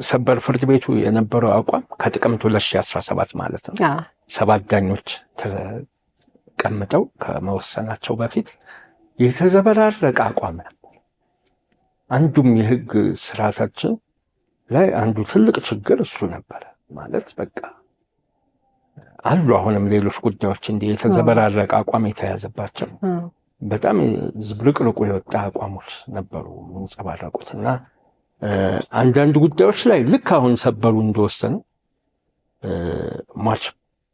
B: ሰበር ፍርድ ቤቱ የነበረው አቋም ከጥቅምት 2017 ማለት ነው 7 ዳኞች ተቀምጠው ከመወሰናቸው በፊት የተዘበራረቀ አቋም ነበር። አንዱም የህግ ስርዓታችን ላይ አንዱ ትልቅ ችግር እሱ ነበር ማለት በቃ አሉ አሁንም ሌሎች ጉዳዮች እንዲህ የተዘበራረቀ አቋም የተያዘባቸው በጣም ዝብርቅርቁ የወጣ አቋሞች ነበሩ የሚንጸባረቁት እና አንዳንድ ጉዳዮች ላይ ልክ አሁን ሰበሩ እንደወሰኑ ሟች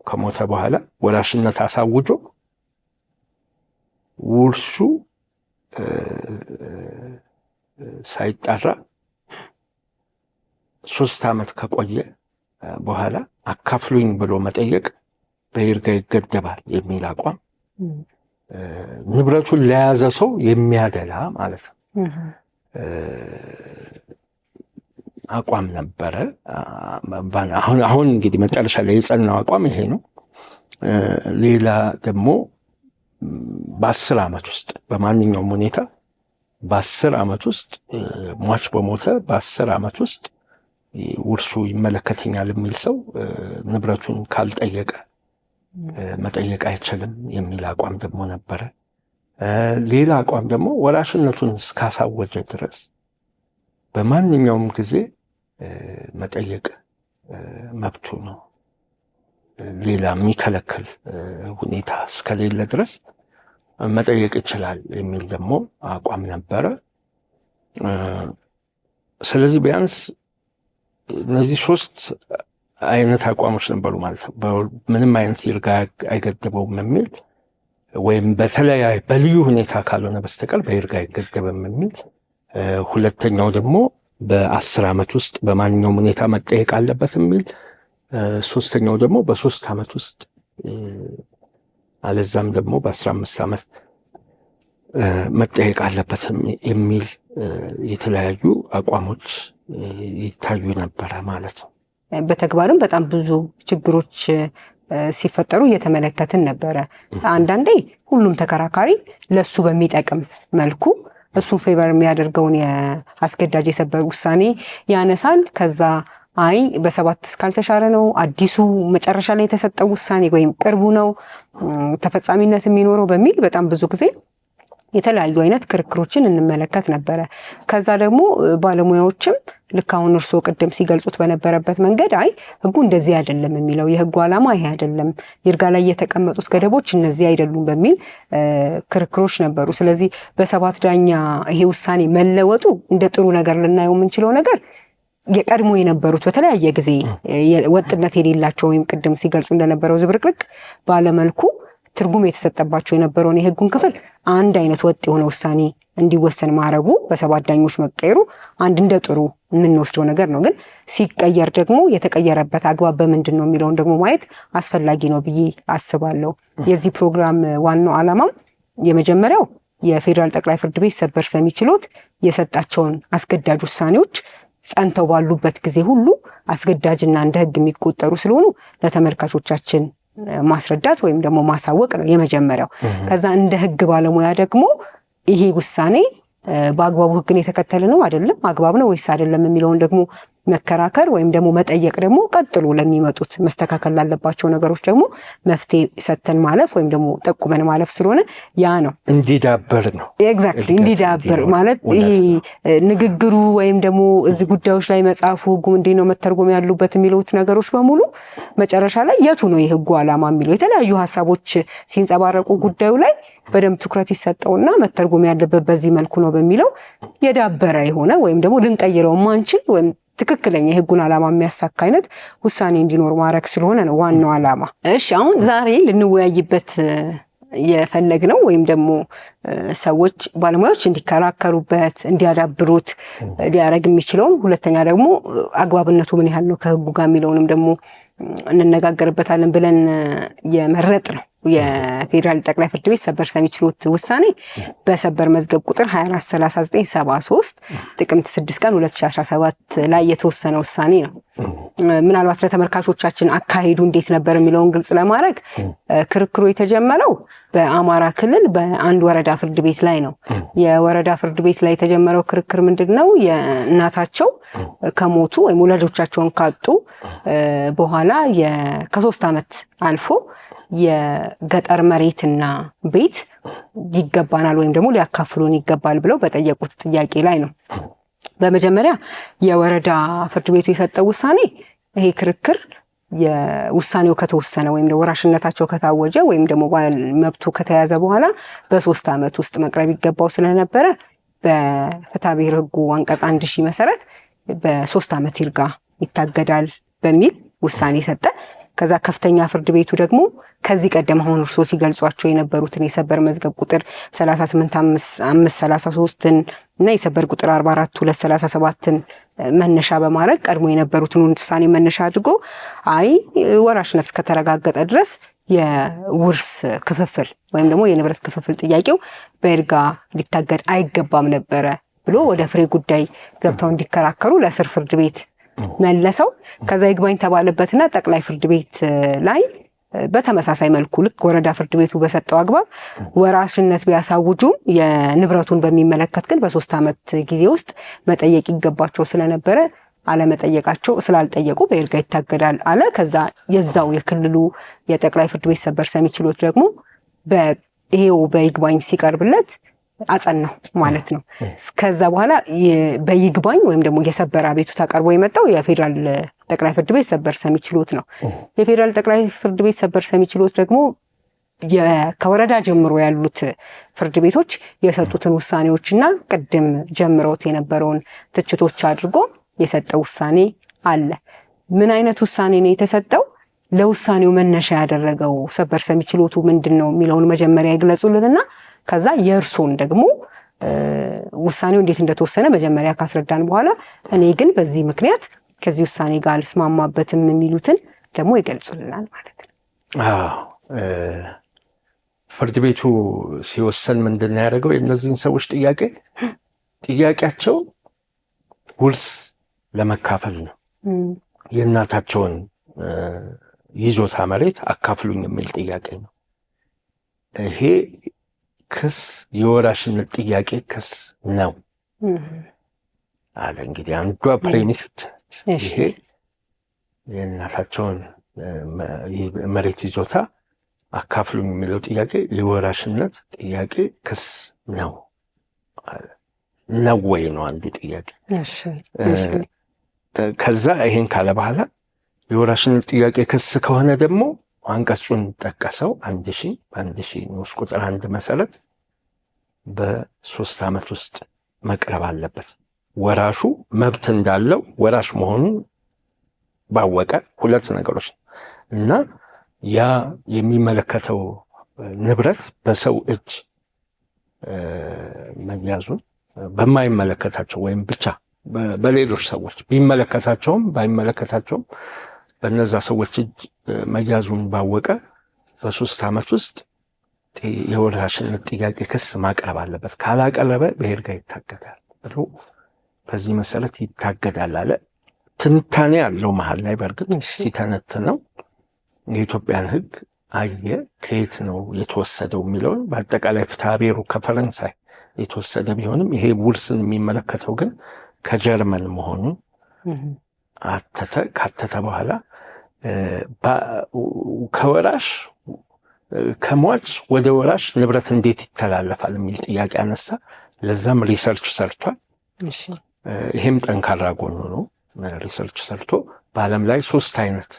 B: ከሞተ በኋላ ወራሽነት አሳውጆ ውርሱ ሳይጣራ 3 ዓመት ከቆየ በኋላ አካፍሉኝ ብሎ መጠየቅ በይርጋ ይገደባል የሚል አቋም ንብረቱን ለያዘ ሰው የሚያደላ ማለት ነው አቋም ነበረ። አሁን እንግዲህ መጨረሻ ላይ የጸናው አቋም ይሄ ነው። ሌላ ደግሞ በ10 ዓመት ውስጥ በማንኛውም ሁኔታ በ10 ዓመት ውስጥ ሟች በሞተ በ10 ዓመት ውስጥ ውርሱ ይመለከተኛል የሚል ሰው ንብረቱን ካልጠየቀ መጠየቅ አይችልም የሚል አቋም ደግሞ ነበረ። ሌላ አቋም ደግሞ ወራሽነቱን እስካሳወጀ ድረስ በማንኛውም ጊዜ መጠየቅ መብቱ ነው፣ ሌላ የሚከለክል ሁኔታ እስከሌለ ድረስ መጠየቅ ይችላል የሚል ደግሞ አቋም ነበረ። ስለዚህ ቢያንስ እነዚህ 3 አይነት አቋሞች ነበሩ ማለት ነው። ምንም አይነት ይርጋ አይገደበውም የሚል ወይም በተለያየ በልዩ ሁኔታ ካልሆነ በስተቀር በይርጋ አይገደብም የሚል፣ ሁለተኛው ደግሞ በ10 ዓመት ውስጥ በማንኛውም ሁኔታ መጠየቅ አለበት የሚል፣ ሶስተኛው ደግሞ በ3 ዓመት ውስጥ አለዛም ደግሞ በ15 ዓመት መጠየቅ አለበት የሚል የተለያዩ አቋሞች ይታዩ ነበረ ማለት ነው።
A: በተግባርም በጣም ብዙ ችግሮች ሲፈጠሩ እየተመለከትን ነበረ። አንዳንዴ ሁሉም ተከራካሪ ለሱ በሚጠቅም መልኩ እሱን ፌቨር የሚያደርገውን የአስገዳጅ የሰበር ውሳኔ ያነሳል። ከዛ አይ በ7 እስካልተሻረ ነው አዲሱ መጨረሻ ላይ የተሰጠው ውሳኔ ወይም ቅርቡ ነው ተፈጻሚነት የሚኖረው በሚል በጣም ብዙ ጊዜ የተለያዩ አይነት ክርክሮችን እንመለከት ነበረ። ከዛ ደግሞ ባለሙያዎችም ልክ አሁን እርስዎ ቅድም ሲገልጹት በነበረበት መንገድ አይ ህጉ እንደዚህ አይደለም የሚለው የህጉ ዓላማ ይሄ አይደለም፣ ይርጋ ላይ የተቀመጡት ገደቦች እነዚህ አይደሉም በሚል ክርክሮች ነበሩ። ስለዚህ በ7 ዳኛ ይሄ ውሳኔ መለወጡ እንደ ጥሩ ነገር ልናየው የምንችለው ነገር የቀድሞ የነበሩት በተለያየ ጊዜ ወጥነት የሌላቸው ወይም ቅድም ሲገልጹ እንደነበረው ዝብርቅርቅ ባለመልኩ ትርጉም የተሰጠባቸው የነበረውን የህጉን ክፍል አንድ አይነት ወጥ የሆነ ውሳኔ እንዲወሰን ማድረጉ በ7 ዳኞች መቀየሩ አንድ እንደ ጥሩ የምንወስደው ነገር ነው። ግን ሲቀየር ደግሞ የተቀየረበት አግባብ በምንድን ነው የሚለውን ደግሞ ማየት አስፈላጊ ነው ብዬ አስባለሁ። የዚህ ፕሮግራም ዋናው ዓላማም የመጀመሪያው የፌዴራል ጠቅላይ ፍርድ ቤት ሰበር ሰሚ ችሎት የሰጣቸውን አስገዳጅ ውሳኔዎች ጸንተው ባሉበት ጊዜ ሁሉ አስገዳጅና እንደ ህግ የሚቆጠሩ ስለሆኑ ለተመልካቾቻችን ማስረዳት ወይም ደግሞ ማሳወቅ ነው የመጀመሪያው። ከዛ እንደ ህግ ባለሙያ ደግሞ ይሄ ውሳኔ በአግባቡ ህግን የተከተለ ነው አይደለም፣ አግባብ ነው ወይስ አይደለም የሚለውን ደግሞ መከራከር ወይም ደግሞ መጠየቅ ደግሞ ቀጥሎ ለሚመጡት መስተካከል ላለባቸው ነገሮች ደግሞ መፍትሄ ሰተን ማለፍ ወይም ደግሞ ጠቁመን ማለፍ ስለሆነ ያ ነው
B: እንዲዳበር ነው።
A: ኤግዛክትሊ እንዲዳበር ማለት ይሄ ንግግሩ ወይም ደግሞ እዚህ ጉዳዮች ላይ መጽሐፉ ህጉ እንዴት ነው መተርጎም ያሉበት የሚሉት ነገሮች በሙሉ መጨረሻ ላይ የቱ ነው የህጉ ዓላማ የሚለው የተለያዩ ሀሳቦች ሲንጸባረቁ ጉዳዩ ላይ በደንብ ትኩረት ይሰጠውና መተርጎም ያለበት በዚህ መልኩ ነው በሚለው የዳበረ የሆነ ወይም ደግሞ ልንቀይረው ማንችል ወይም ትክክለኛ የህጉን ዓላማ የሚያሳካ አይነት ውሳኔ እንዲኖር ማድረግ ስለሆነ ነው ዋናው ዓላማ። እሺ አሁን ዛሬ ልንወያይበት የፈለግነው ወይም ደግሞ ሰዎች ባለሙያዎች እንዲከራከሩበት እንዲያዳብሩት ሊያደርግ የሚችለውን ሁለተኛ ደግሞ አግባብነቱ ምን ያህል ነው ከህጉ ጋር የሚለውንም ደግሞ እንነጋገርበታለን ብለን የመረጥ ነው የፌዴራል ጠቅላይ ፍርድ ቤት ሰበር ሰሚ ችሎት ውሳኔ በሰበር መዝገብ ቁጥር 243973 ጥቅምት 6 ቀን 2017 ላይ የተወሰነ ውሳኔ ነው። ምናልባት ለተመልካቾቻችን አካሄዱ እንዴት ነበር የሚለውን ግልጽ ለማድረግ ክርክሩ የተጀመረው በአማራ ክልል በአንድ ወረዳ ፍርድ ቤት ላይ ነው። የወረዳ ፍርድ ቤት ላይ የተጀመረው ክርክር ምንድነው? የእናታቸው ከሞቱ ወይም ወላጆቻቸውን ካጡ በኋላ ከ3 ዓመት አልፎ የገጠር መሬትና ቤት ይገባናል ወይም ደግሞ ሊያካፍሉን ይገባል ብለው በጠየቁት ጥያቄ ላይ ነው። በመጀመሪያ የወረዳ ፍርድ ቤቱ የሰጠው ውሳኔ ይሄ ክርክር የውሳኔው ከተወሰነ ወይም ደግሞ ወራሽነታቸው ከታወጀ ወይም ደግሞ መብቱ ከተያዘ በኋላ በ3 ዓመት ውስጥ መቅረብ ይገባው ስለነበረ በፍትሐ ብሔር ህጉ አንቀጽ 1000 መሰረት በ3 ዓመት ይርጋ ይታገዳል በሚል ውሳኔ ሰጠ። ከዛ ከፍተኛ ፍርድ ቤቱ ደግሞ ከዚህ ቀደም አሁን እርሶ ሲገልጿቸው የነበሩትን የሰበር መዝገብ ቁጥር 38533ን እና የሰበር ቁጥር 44237ን መነሻ በማድረግ ቀድሞ የነበሩትን ውሳኔ መነሻ አድርጎ አይ ወራሽነት እስከተረጋገጠ ድረስ የውርስ ክፍፍል ወይም ደግሞ የንብረት ክፍፍል ጥያቄው በይርጋ ሊታገድ አይገባም ነበረ ብሎ ወደ ፍሬ ጉዳይ ገብተው እንዲከራከሩ ለስር ፍርድ ቤት መለሰው። ከዛ ይግባኝ ተባለበትና ጠቅላይ ፍርድ ቤት ላይ በተመሳሳይ መልኩ ልክ ወረዳ ፍርድ ቤቱ በሰጠው አግባብ ወራሽነት ቢያሳውጁም የንብረቱን በሚመለከት ግን በ3 ዓመት ጊዜ ውስጥ መጠየቅ ይገባቸው ስለነበረ አለመጠየቃቸው ስላልጠየቁ በይርጋ ይታገዳል አለ። ከዛ የዛው የክልሉ የጠቅላይ ፍርድ ቤት ሰበር ሰሚ ችሎት ደግሞ በይሄው በይግባኝ ሲቀርብለት አጸናው ማለት ነው። ከዛ በኋላ በይግባኝ ወይም ደግሞ የሰበር አቤቱታ ቀርቦ የመጣው የፌዴራል ጠቅላይ ፍርድ ቤት ሰበር ሰሚ ችሎት ነው። የፌዴራል ጠቅላይ ፍርድ ቤት ሰበር ሰሚ ችሎት ደግሞ ከወረዳ ጀምሮ ያሉት ፍርድ ቤቶች የሰጡትን ውሳኔዎችና ቅድም ጀምረውት የነበረውን ትችቶች አድርጎ የሰጠው ውሳኔ አለ። ምን አይነት ውሳኔ ነው የተሰጠው? ለውሳኔው መነሻ ያደረገው ሰበር ሰሚ ችሎቱ ምንድነው የሚለውን መጀመሪያ ይግለጹልንና ከዛ የእርሶን ደግሞ ውሳኔው እንዴት እንደተወሰነ መጀመሪያ ካስረዳን በኋላ እኔ ግን በዚህ ምክንያት ከዚህ ውሳኔ ጋር አልስማማበትም የሚሉትን ደግሞ ይገልጹልናል ማለት ነው።
B: ፍርድ ቤቱ ሲወሰን ምንድን ነው ያደረገው? የእነዚህን ሰዎች ጥያቄያቸው ውርስ ለመካፈል ነው። የእናታቸውን ይዞታ መሬት አካፍሉኝ የሚል ጥያቄ ነው። ይሄ ክስ የወራሽነት ጥያቄ ክስ ነው አለ። እንግዲህ አንዷ ፕሬሚስ ይሄ የእናታቸውን መሬት ይዞታ አካፍሉኝ የሚለው ጥያቄ የወራሽነት ጥያቄ ክስ ነው ወይ ነው አንዱ ጥያቄ። ከዛ ይሄን ካለ በኋላ የወራሽነት ጥያቄ ክስ ከሆነ ደግሞ አንቀጹን ጠቀሰው 1000 ንዑስ ቁጥር 1 መሰረት በ3 ዓመት ውስጥ መቅረብ አለበት። ወራሹ መብት እንዳለው ወራሽ መሆኑን ባወቀ 2 ነገሮች እና ያ የሚመለከተው ንብረት በሰው እጅ መያዙን በማይመለከታቸው ወይም ብቻ በሌሎች ሰዎች ቢመለከታቸውም ባይመለከታቸውም በነዛ ሰዎች እጅ መያዙን ባወቀ በ3 ዓመት ውስጥ የወራሽነት ጥያቄ ክስ ማቅረብ አለበት። ካላቀረበ በይርጋ ይታገዳል ብሎ በዚህ መሰረት ይታገዳል አለ። ትንታኔ ያለው መሀል ላይ በእርግጥ ሲተነትነው የኢትዮጵያን ሕግ አየ ከየት ነው የተወሰደው የሚለውን በአጠቃላይ ፍትሐ ብሔሩ ከፈረንሳይ የተወሰደ ቢሆንም ይሄ ውርስን የሚመለከተው ግን ከጀርመን መሆኑን ካተተ በኋላ ከወራሽ ከሟች ወደ ወራሽ ንብረት እንዴት ይተላለፋል የሚል ጥያቄ አነሳ። ለዛም ሪሰርች ሰርቷል። ይሄም ጠንካራ ጎኑ ነው። ሪሰርች ሰርቶ በዓለም ላይ 3 አይነት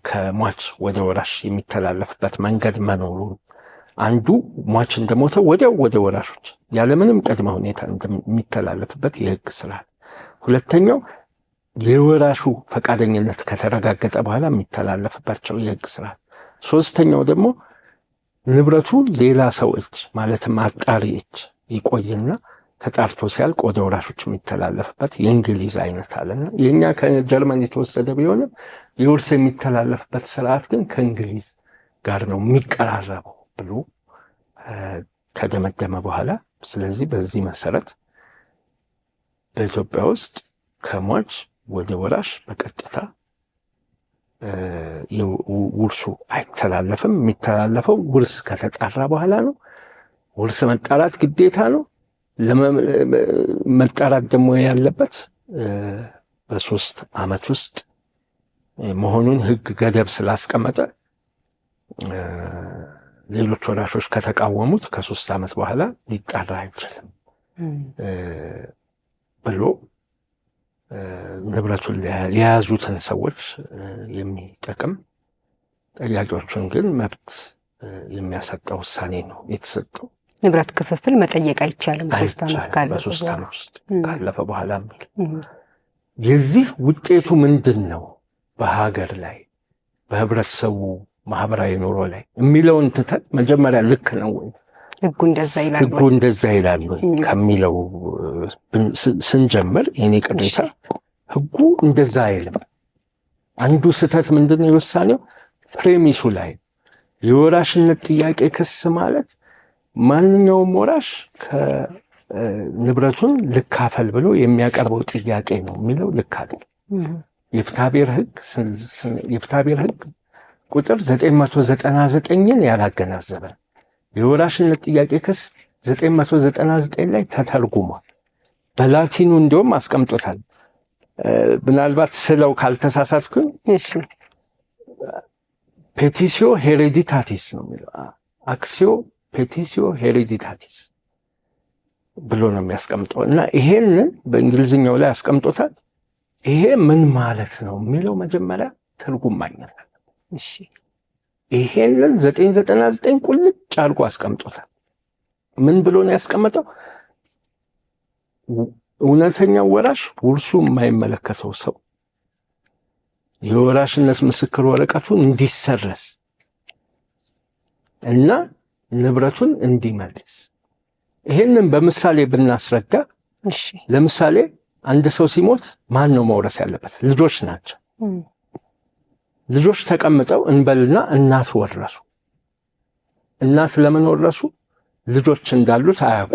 B: ከሟች ወደ ወራሽ የሚተላለፍበት መንገድ መኖሩን፣ አንዱ ሟች እንደሞተው ወዲያው ወደ ወራሾች ያለምንም ቅድመ ሁኔታ እንደሚተላለፍበት የህግ ስርዓት፣ ሁለተኛው የወራሹ ፈቃደኝነት ከተረጋገጠ በኋላ የሚተላለፍባቸው የህግ ስርዓት፣ ሶስተኛው ደግሞ ንብረቱ ሌላ ሰው እጅ ማለትም አጣሪ እጅ ይቆይና ተጣርቶ ሲያልቅ ወደ ወራሾች የሚተላለፍበት የእንግሊዝ አይነት አለና የኛ ከጀርመን የተወሰደ ቢሆንም የውርስ የሚተላለፍበት ስርዓት ግን ከእንግሊዝ ጋር ነው የሚቀራረበው ብሎ ከደመደመ በኋላ ስለዚህ በዚህ መሰረት በኢትዮጵያ ውስጥ ከሟች ወደ ወራሽ በቀጥታ ውርሱ አይተላለፍም። የሚተላለፈው ውርስ ከተጣራ በኋላ ነው። ውርስ መጣራት ግዴታ ነው። መጣራት ደግሞ ያለበት በ3 ዓመት ውስጥ መሆኑን ህግ ገደብ ስላስቀመጠ ሌሎች ወራሾች ከተቃወሙት ከ3 ዓመት በኋላ ሊጣራ አይችልም ብሎ ንብረቱን የያዙትን ሰዎች የሚጠቅም ጠያቂዎቹን ግን መብት የሚያሰጠው ውሳኔ ነው የተሰጠው።
A: ንብረት ክፍፍል መጠየቅ አይቻልም
B: በ3 ዓመት ውስጥ ካለፈ በኋላ የሚል የዚህ ውጤቱ ምንድን ነው በሀገር ላይ በህብረተሰቡ ማህበራዊ ኑሮ ላይ የሚለውን ትተን መጀመሪያ ልክ ነው ወይ
A: ህጉ እንደዛ ይላል
B: ከሚለው ስንጀምር የኔ ቅሬታ ህጉ እንደዛ አይልም። አንዱ ስህተት ምንድን ነው የውሳኔው ፕሬሚሱ ላይ የወራሽነት ጥያቄ ክስ ማለት ማንኛውም ወራሽ ከንብረቱን ልካፈል ብሎ የሚያቀርበው ጥያቄ ነው የሚለው ልክ አይደለም። የፍትሐብሔር ህግ ቁጥር 999ን ያላገናዘበ የወራሽነት ጥያቄ ክስ 999 ላይ ተተርጉሟል። በላቲኑ እንዲሁም አስቀምጦታል። ምናልባት ስለው ካልተሳሳትኩኝ ፔቲሲዮ ሄሬዲታቲስ ነው የሚለው አክሲዮ ፔቲሲዮ ሄሬዲታቲስ ብሎ ነው የሚያስቀምጠው እና ይሄንን በእንግሊዝኛው ላይ አስቀምጦታል። ይሄ ምን ማለት ነው የሚለው መጀመሪያ ትርጉም ማግኘት አለበት። ይሄንን 999 ቁልጭ አድርጎ አስቀምጦታል። ምን ብሎ ነው ያስቀመጠው? እውነተኛው ወራሽ ውርሱ የማይመለከተው ሰው የወራሽነት ምስክር ወረቀቱን እንዲሰረዝ እና ንብረቱን እንዲመልስ። ይሄንን በምሳሌ ብናስረዳ ለምሳሌ አንድ ሰው ሲሞት ማን ነው መውረስ ያለበት? ልጆች ናቸው። ልጆች ተቀምጠው እንበልና እናት ወረሱ። እናት ለምን ወረሱ? ልጆች እንዳሉት አያውቁ።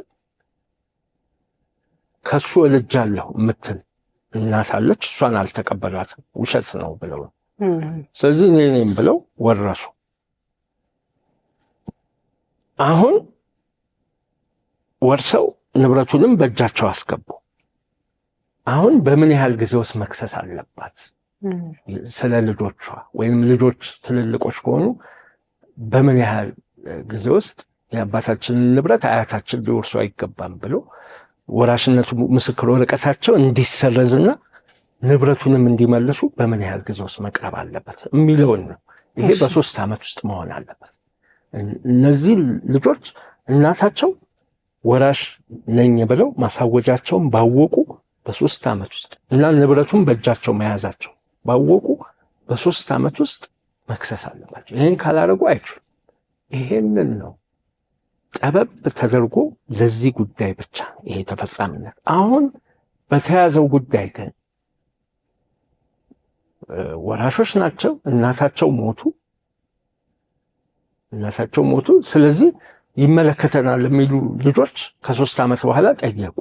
B: ከሱ ወልጃለሁ የምትል እናት አለች፣ እሷን አልተቀበሏትም፣ ውሸት ነው ብለው። ስለዚህ እኔ ነኝ ብለው ወረሱ። አሁን ወርሰው ንብረቱንም በእጃቸው አስገቡ። አሁን በምን ያህል ጊዜ ውስጥ መክሰስ አለባት? ስለ ልጆቿ ወይም ልጆች ትልልቆች ከሆኑ በምን ያህል ጊዜ ውስጥ የአባታችንን ንብረት አያታችን ሊወርሱ አይገባም ብሎ ወራሽነቱ ምስክር ወረቀታቸው እንዲሰረዝና ንብረቱንም እንዲመልሱ በምን ያህል ጊዜ ውስጥ መቅረብ አለበት የሚለውን ነው። ይሄ በ3 ዓመት ውስጥ መሆን አለበት። እነዚህ ልጆች እናታቸው ወራሽ ነኝ ብለው ማሳወጃቸውን ባወቁ በ3 ዓመት ውስጥ እና ንብረቱን በእጃቸው መያዛቸው ባወቁ በ3 ዓመት ውስጥ መክሰስ አለባቸው። ይሄን ካላደረጉ አይችሉም። ይሄንን ነው ጠበብ ተደርጎ ለዚህ ጉዳይ ብቻ ይሄ ተፈጻሚነት። አሁን በተያዘው ጉዳይ ግን ወራሾች ናቸው፣ እናታቸው ሞቱ። ስለዚህ ይመለከተናል የሚሉ ልጆች ከ3 ዓመት በኋላ ጠየቁ።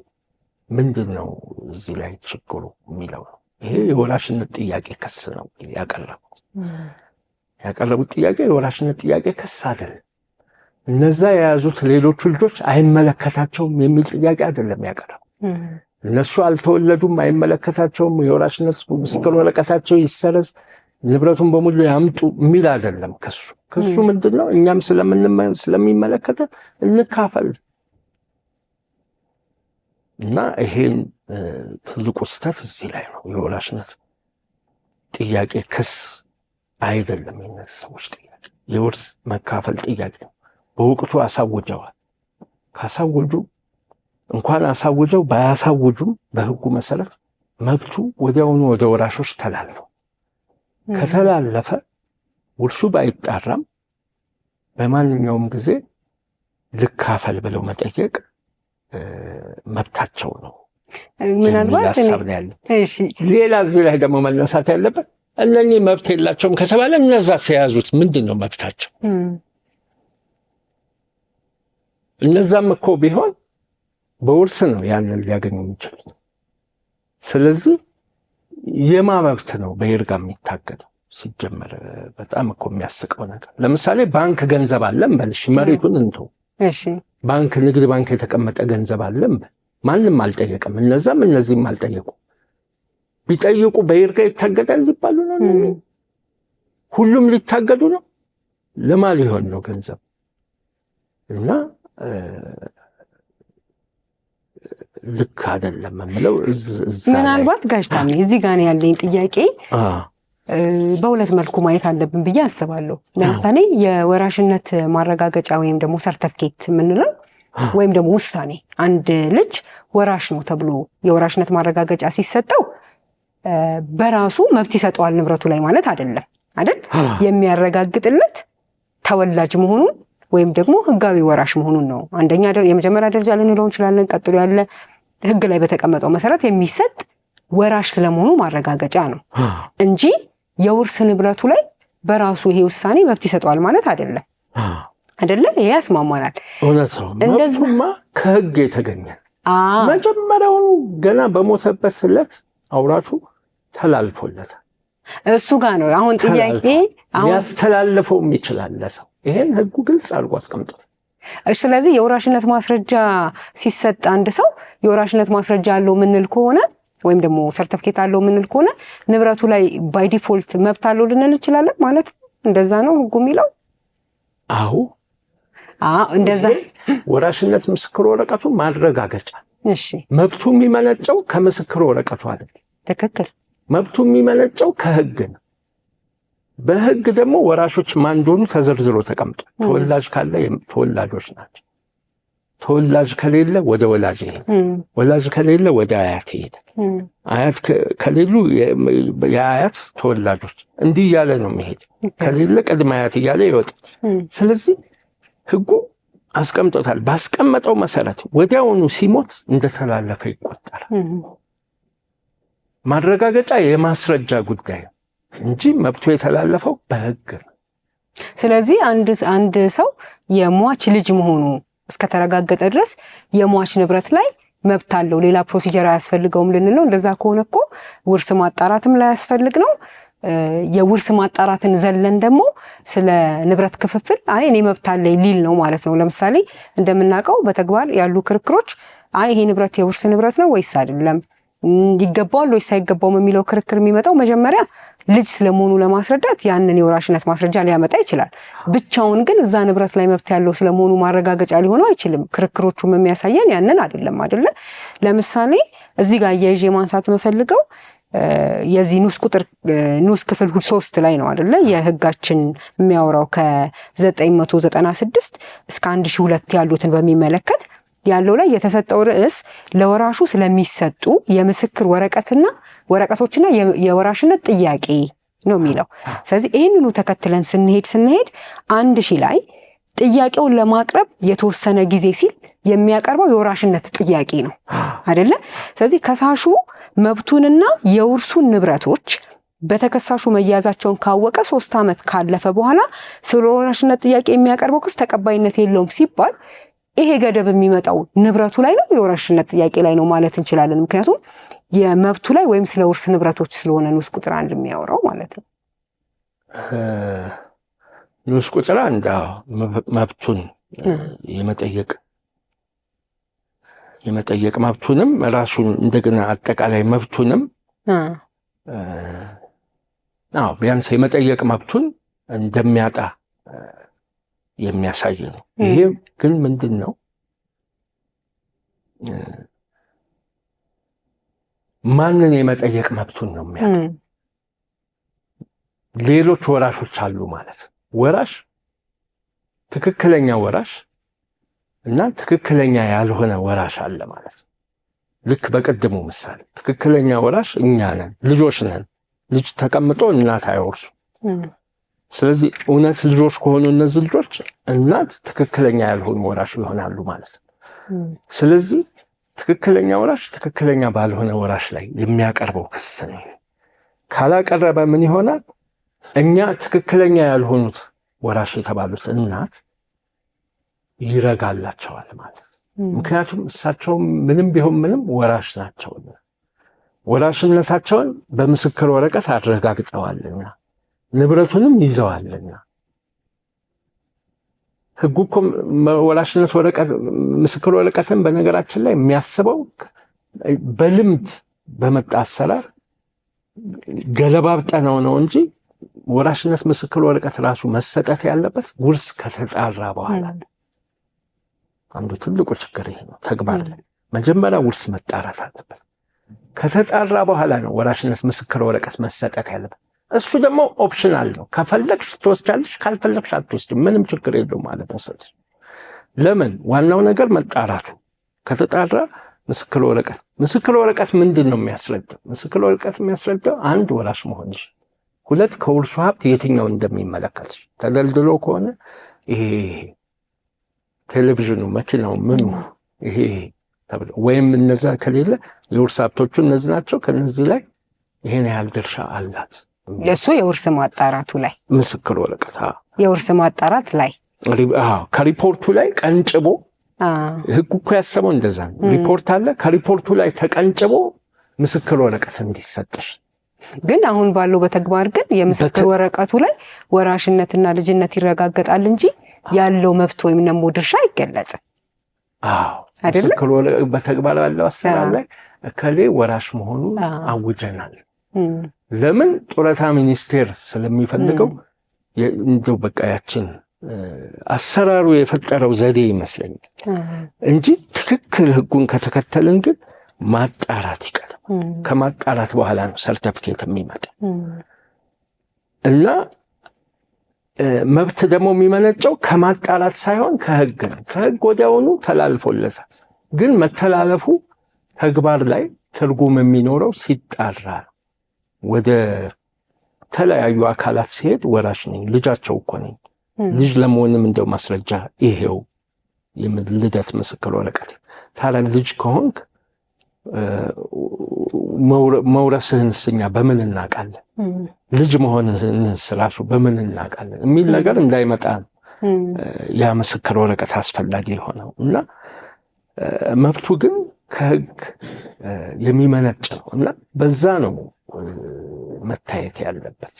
B: ምንድን ነው እዚህ ላይ ችግሩ የሚለው ነው። ይሄ የወራሽነት ጥያቄ ክስ ነው ያቀረቡት ጥያቄ የወራሽነት ጥያቄ ክስ አይደለም። እነዛ የያዙት ሌሎቹ ልጆች አይመለከታቸውም የሚል ጥያቄ አይደለም ያቀረቡ። እነሱ አልተወለዱም፣ አይመለከታቸውም፣ የወራሽነት ምስክር ወረቀታቸው ይሰረዝ፣ ንብረቱን በሙሉ ያምጡ የሚል አይደለም። ክሱ ምንድነው? እኛም ስለሚመለከተን እንካፈል እና ይሄን ትልቁ ስህተት እዚህ ላይ ነው። የወራሽነት ጥያቄ ክስ አይደለም። የእነዚህ ሰዎች ጥያቄ የውርስ መካፈል ጥያቄ ነው። በወቅቱ አሳውጀዋል። ካሳወጁ እንኳን አሳውጀው ባያሳውጁም በሕጉ መሰረት መብቱ ወዲያውኑ ወደ ወራሾች ተላልፈው ከተላለፈ ውርሱ ባይጣራም በማንኛውም ጊዜ ልካፈል ብለው መጠየቅ መብታቸው ነው።
A: ምናልባት
B: ሌላ እዚህ ላይ ደግሞ መነሳት ያለበት እነኚህ መብት የላቸውም ከተባለ እነዛ ሲያዙት ምንድን ነው መብታቸው? እነዛም እኮ ቢሆን በውርስ ነው ያንን ሊያገኙ የሚችሉት። ስለዚህ የማ መብት ነው በይርጋ የሚታገደው? ሲጀመር በጣም እኮ የሚያስቀው ነገር ለምሳሌ ባንክ ገንዘብ አለም በልሽ፣ መሬቱን እንተው። ባንክ ንግድ ባንክ የተቀመጠ ገንዘብ አለም ማንም አልጠየቀም። እነዛም እነዚህም አልጠየቁ። ቢጠይቁ በይርጋ ይታገዳል ሊባሉ ነው? ሁሉም ሊታገዱ ነው? ለማ ሊሆን ነው ገንዘብ? እና ልክ አይደለም የምለው
A: ምናልባት ጋሽ ታሜ እዚህ ጋር ያለኝ ጥያቄ በሁለት መልኩ ማየት አለብን ብዬ አስባለሁ። ለምሳሌ የወራሽነት ማረጋገጫ ወይም ደግሞ ሰርተፍኬት የምንለው ወይም ደግሞ ውሳኔ አንድ ልጅ ወራሽ ነው ተብሎ የወራሽነት ማረጋገጫ ሲሰጠው በራሱ መብት ይሰጠዋል ንብረቱ ላይ ማለት አይደለም አይደል? የሚያረጋግጥለት ተወላጅ መሆኑን ወይም ደግሞ ህጋዊ ወራሽ መሆኑን ነው። አንደኛ የመጀመሪያ ደረጃ ልንለው እንችላለን። ቀጥሎ ያለ ህግ ላይ በተቀመጠው መሰረት የሚሰጥ ወራሽ ስለመሆኑ ማረጋገጫ ነው እንጂ የውርስ ንብረቱ ላይ በራሱ ይሄ ውሳኔ መብት ይሰጠዋል ማለት አይደለም። አይደለ? ይሄ ያስማማናል።
B: እውነት ነው። መብቱማ ከህግ የተገኘ መጀመሪያውኑ ገና በሞተበት ዕለት አውራሹ ተላልፎለታል።
A: እሱ ጋር ነው አሁን ጥያቄ።
B: ያስተላልፈውም ይችላል ለሰው። ይሄን ህጉ ግልጽ አድርጎ አስቀምጦታል።
A: ስለዚህ የወራሽነት ማስረጃ ሲሰጥ አንድ ሰው የወራሽነት ማስረጃ አለው ምንል ከሆነ ወይም ደግሞ ሰርተፍኬት አለው ምንል ከሆነ ንብረቱ ላይ ባይ ዲፎልት መብት አለው ልንል እንችላለን ማለት ነው። እንደዛ ነው ህጉ የሚለው።
B: አዎ
A: እንደዛ።
B: ወራሽነት ምስክር ወረቀቱ ማረጋገጫ።
A: እሺ፣
B: መብቱ የሚመነጨው ከምስክር ወረቀቱ አይደል?
A: ትክክል።
B: መብቱ የሚመነጨው ከህግ ነው። በህግ ደግሞ ወራሾች ማን እንደሆኑ ተዘርዝሮ ተቀምጧል። ተወላጅ ካለ ተወላጆች ናቸው። ተወላጅ ከሌለ ወደ ወላጅ ይሄዳል። ወላጅ ከሌለ ወደ አያት ይሄዳል። አያት ከሌሉ የአያት ተወላጆች እንዲህ እያለ ነው የሚሄድ። ከሌለ ቅድመ አያት እያለ ይወጣል። ስለዚህ ህጉ አስቀምጦታል። ባስቀመጠው መሰረት ወዲያውኑ ሲሞት እንደተላለፈ ይቆጠራል። ማረጋገጫ የማስረጃ ጉዳይ እንጂ መብቱ የተላለፈው በህግ ነው።
A: ስለዚህ አንድ ሰው የሟች ልጅ መሆኑ እስከተረጋገጠ ድረስ የሟች ንብረት ላይ መብት አለው። ሌላ ፕሮሲጀር አያስፈልገውም ልንል ነው። እንደዛ ከሆነ እኮ ውርስ ማጣራትም ላይ ያስፈልግ ነው። የውርስ ማጣራትን ዘለን ደግሞ ስለ ንብረት ክፍፍል እኔ መብት አለኝ ሊል ነው ማለት ነው። ለምሳሌ እንደምናውቀው በተግባር ያሉ ክርክሮች ይሄ ንብረት የውርስ ንብረት ነው ወይስ አይደለም፣ ይገባዋል ወይስ አይገባውም የሚለው ክርክር የሚመጣው መጀመሪያ ልጅ ስለመሆኑ ለማስረዳት ያንን የወራሽነት ማስረጃ ሊያመጣ ይችላል። ብቻውን ግን እዛ ንብረት ላይ መብት ያለው ስለመሆኑ ማረጋገጫ ሊሆነው አይችልም። ክርክሮቹም የሚያሳየን ያንን አይደለም አይደለ? ለምሳሌ እዚህ ጋር አያይዤ ማንሳት የምፈልገው የዚህ ንዑስ ክፍል 3 ላይ ነው አይደለ? የህጋችን የሚያወራው ከ996 እስከ 1002 ያሉትን በሚመለከት ያለው ላይ የተሰጠው ርዕስ ለወራሹ ስለሚሰጡ የምስክር ወረቀቶችና የወራሽነት ጥያቄ ነው የሚለው። ስለዚህ ይህንኑ ተከትለን ስንሄድ 1000 ላይ ጥያቄውን ለማቅረብ የተወሰነ ጊዜ ሲል የሚያቀርበው የወራሽነት ጥያቄ ነው አይደለ? ስለዚህ ከሳሹ መብቱንና የውርሱን ንብረቶች በተከሳሹ መያዛቸውን ካወቀ 3 ዓመት ካለፈ በኋላ ስለ ወራሽነት ጥያቄ የሚያቀርበው ክስ ተቀባይነት የለውም ሲባል ይሄ ገደብ የሚመጣው ንብረቱ ላይ ነው የወራሽነት ጥያቄ ላይ ነው ማለት እንችላለን። ምክንያቱም የመብቱ ላይ ወይም ስለ ውርስ ንብረቶች ስለሆነ ንዑስ ቁጥር 1 የሚያወራው ማለት ነው።
B: ንዑስ ቁጥር 1 መብቱን የመጠየቅ የመጠየቅ መብቱንም ራሱን እንደገና አጠቃላይ መብቱንም ቢያንስ የመጠየቅ መብቱን እንደሚያጣ የሚያሳይ ነው። ይሄ ግን ምንድን ነው? ማንን የመጠየቅ መብቱን ነው የሚያጣ? ሌሎች ወራሾች አሉ ማለት ወራሽ፣ ትክክለኛ ወራሽ እና ትክክለኛ ያልሆነ ወራሽ አለ ማለት። ልክ በቀደሙ ምሳሌ ትክክለኛ ወራሽ እኛ ነን፣ ልጆች ነን። ልጅ ተቀምጦ እናት አይወርሱ። ስለዚህ እውነት ልጆች ከሆኑ እነዚህ ልጆች እናት ትክክለኛ ያልሆኑ ወራሽ ይሆናሉ ማለት ነው። ስለዚህ ትክክለኛ ወራሽ ትክክለኛ ባልሆነ ወራሽ ላይ የሚያቀርበው ክስ ነው። ካላቀረበ ምን ይሆናል? እኛ ትክክለኛ ያልሆኑት ወራሽ የተባሉት እናት ይረጋላቸዋል ማለት ነው። ምክንያቱም እሳቸው ምንም ቢሆን ምንም ወራሽ ናቸውና ወራሽነታቸውን በምስክር ወረቀት አረጋግጠዋልና ንብረቱንም ይዘዋልና። ሕጉ እኮ ወራሽነት ወረቀት ምስክር ወረቀትን በነገራችን ላይ የሚያስበው በልምድ በመጣ አሰራር ገለባብጠነው ነው እንጂ ወራሽነት ምስክር ወረቀት ራሱ መሰጠት ያለበት ውርስ ከተጣራ በኋላ። አንዱ ትልቁ ችግር ይሄ ነው። ተግባር ላይ መጀመሪያ ውርስ መጣራት አለበት። ከተጣራ በኋላ ነው ወራሽነት ምስክር ወረቀት መሰጠት ያለበት። እሱ ደግሞ ኦፕሽናል ነው። ከፈለግሽ ትወስጃለሽ፣ ካልፈለግሽ አትወስጂም። ምንም ችግር የለውም ማለት ነው። ለምን? ዋናው ነገር መጣራቱ። ከተጣራ ምስክር ወረቀት ምንድን ነው የሚያስረዳው? ምስክር ወረቀት የሚያስረዳው አንድ ወራሽ መሆንሽ፣ ሁለት ከውርሱ ሀብት የትኛው እንደሚመለከትሽ። ተደልድሎ ከሆነ ይሄ ቴሌቪዥኑ፣ መኪናው፣ ምኑ ይሄ ተብሎ ወይም እነዛ ከሌለ የውርስ ሀብቶቹ እነዚህ ናቸው፣ ከነዚህ ላይ ይሄን ያህል ድርሻ አላት።
A: ለሱ የውርስ ማጣራቱ ላይ
B: ምስክር ወረቀት
A: የውርስ ማጣራት ላይ
B: ከሪፖርቱ ላይ ቀንጭቦ ሕጉ እኮ ያሰበው እንደዛ ነው። ሪፖርት አለ፣ ከሪፖርቱ ላይ ተቀንጭቦ ምስክር ወረቀት እንዲሰጥሽ።
A: ግን አሁን ባለው በተግባር ግን የምስክር ወረቀቱ ላይ ወራሽነትና ልጅነት ይረጋገጣል እንጂ ያለው መብት ወይም ደግሞ ድርሻ አይገለጽም። አይደለም?
B: ምስክር ወረቀት በተግባር ያለው አሰራር ላይ እከሌ ወራሽ መሆኑን አውጀናል። ለምን? ጡረታ ሚኒስቴር ስለሚፈልገው እንደው በቃ ያችን አሰራሩ የፈጠረው ዘዴ ይመስለኛል እንጂ ትክክል ሕጉን ከተከተልን ግን ማጣራት ይቀድም። ከማጣራት በኋላ ነው ሰርተፊኬት የሚመጣ እና መብት ደግሞ የሚመነጨው ከማጣራት ሳይሆን ከሕግ ነው። ከሕግ ወዲያውኑ ተላልፎለታል። ግን መተላለፉ ተግባር ላይ ትርጉም የሚኖረው ሲጣራ ወደ ተለያዩ አካላት ሲሄድ ወራሽ ነኝ፣ ልጃቸው እኮ ነኝ፣ ልጅ ለመሆንም እንደው ማስረጃ ይሄው የልደት ምስክር ወረቀት። ታዲያ ልጅ ከሆንክ መውረስህንስ እኛ በምን እናውቃለን? ልጅ መሆንህንስ ራሱ በምን እናውቃለን? የሚል ነገር እንዳይመጣ ያ ምስክር ወረቀት አስፈላጊ የሆነው እና መብቱ ግን ከሕግ የሚመነጭ ነው እና በዛ ነው መታየት ያለበት።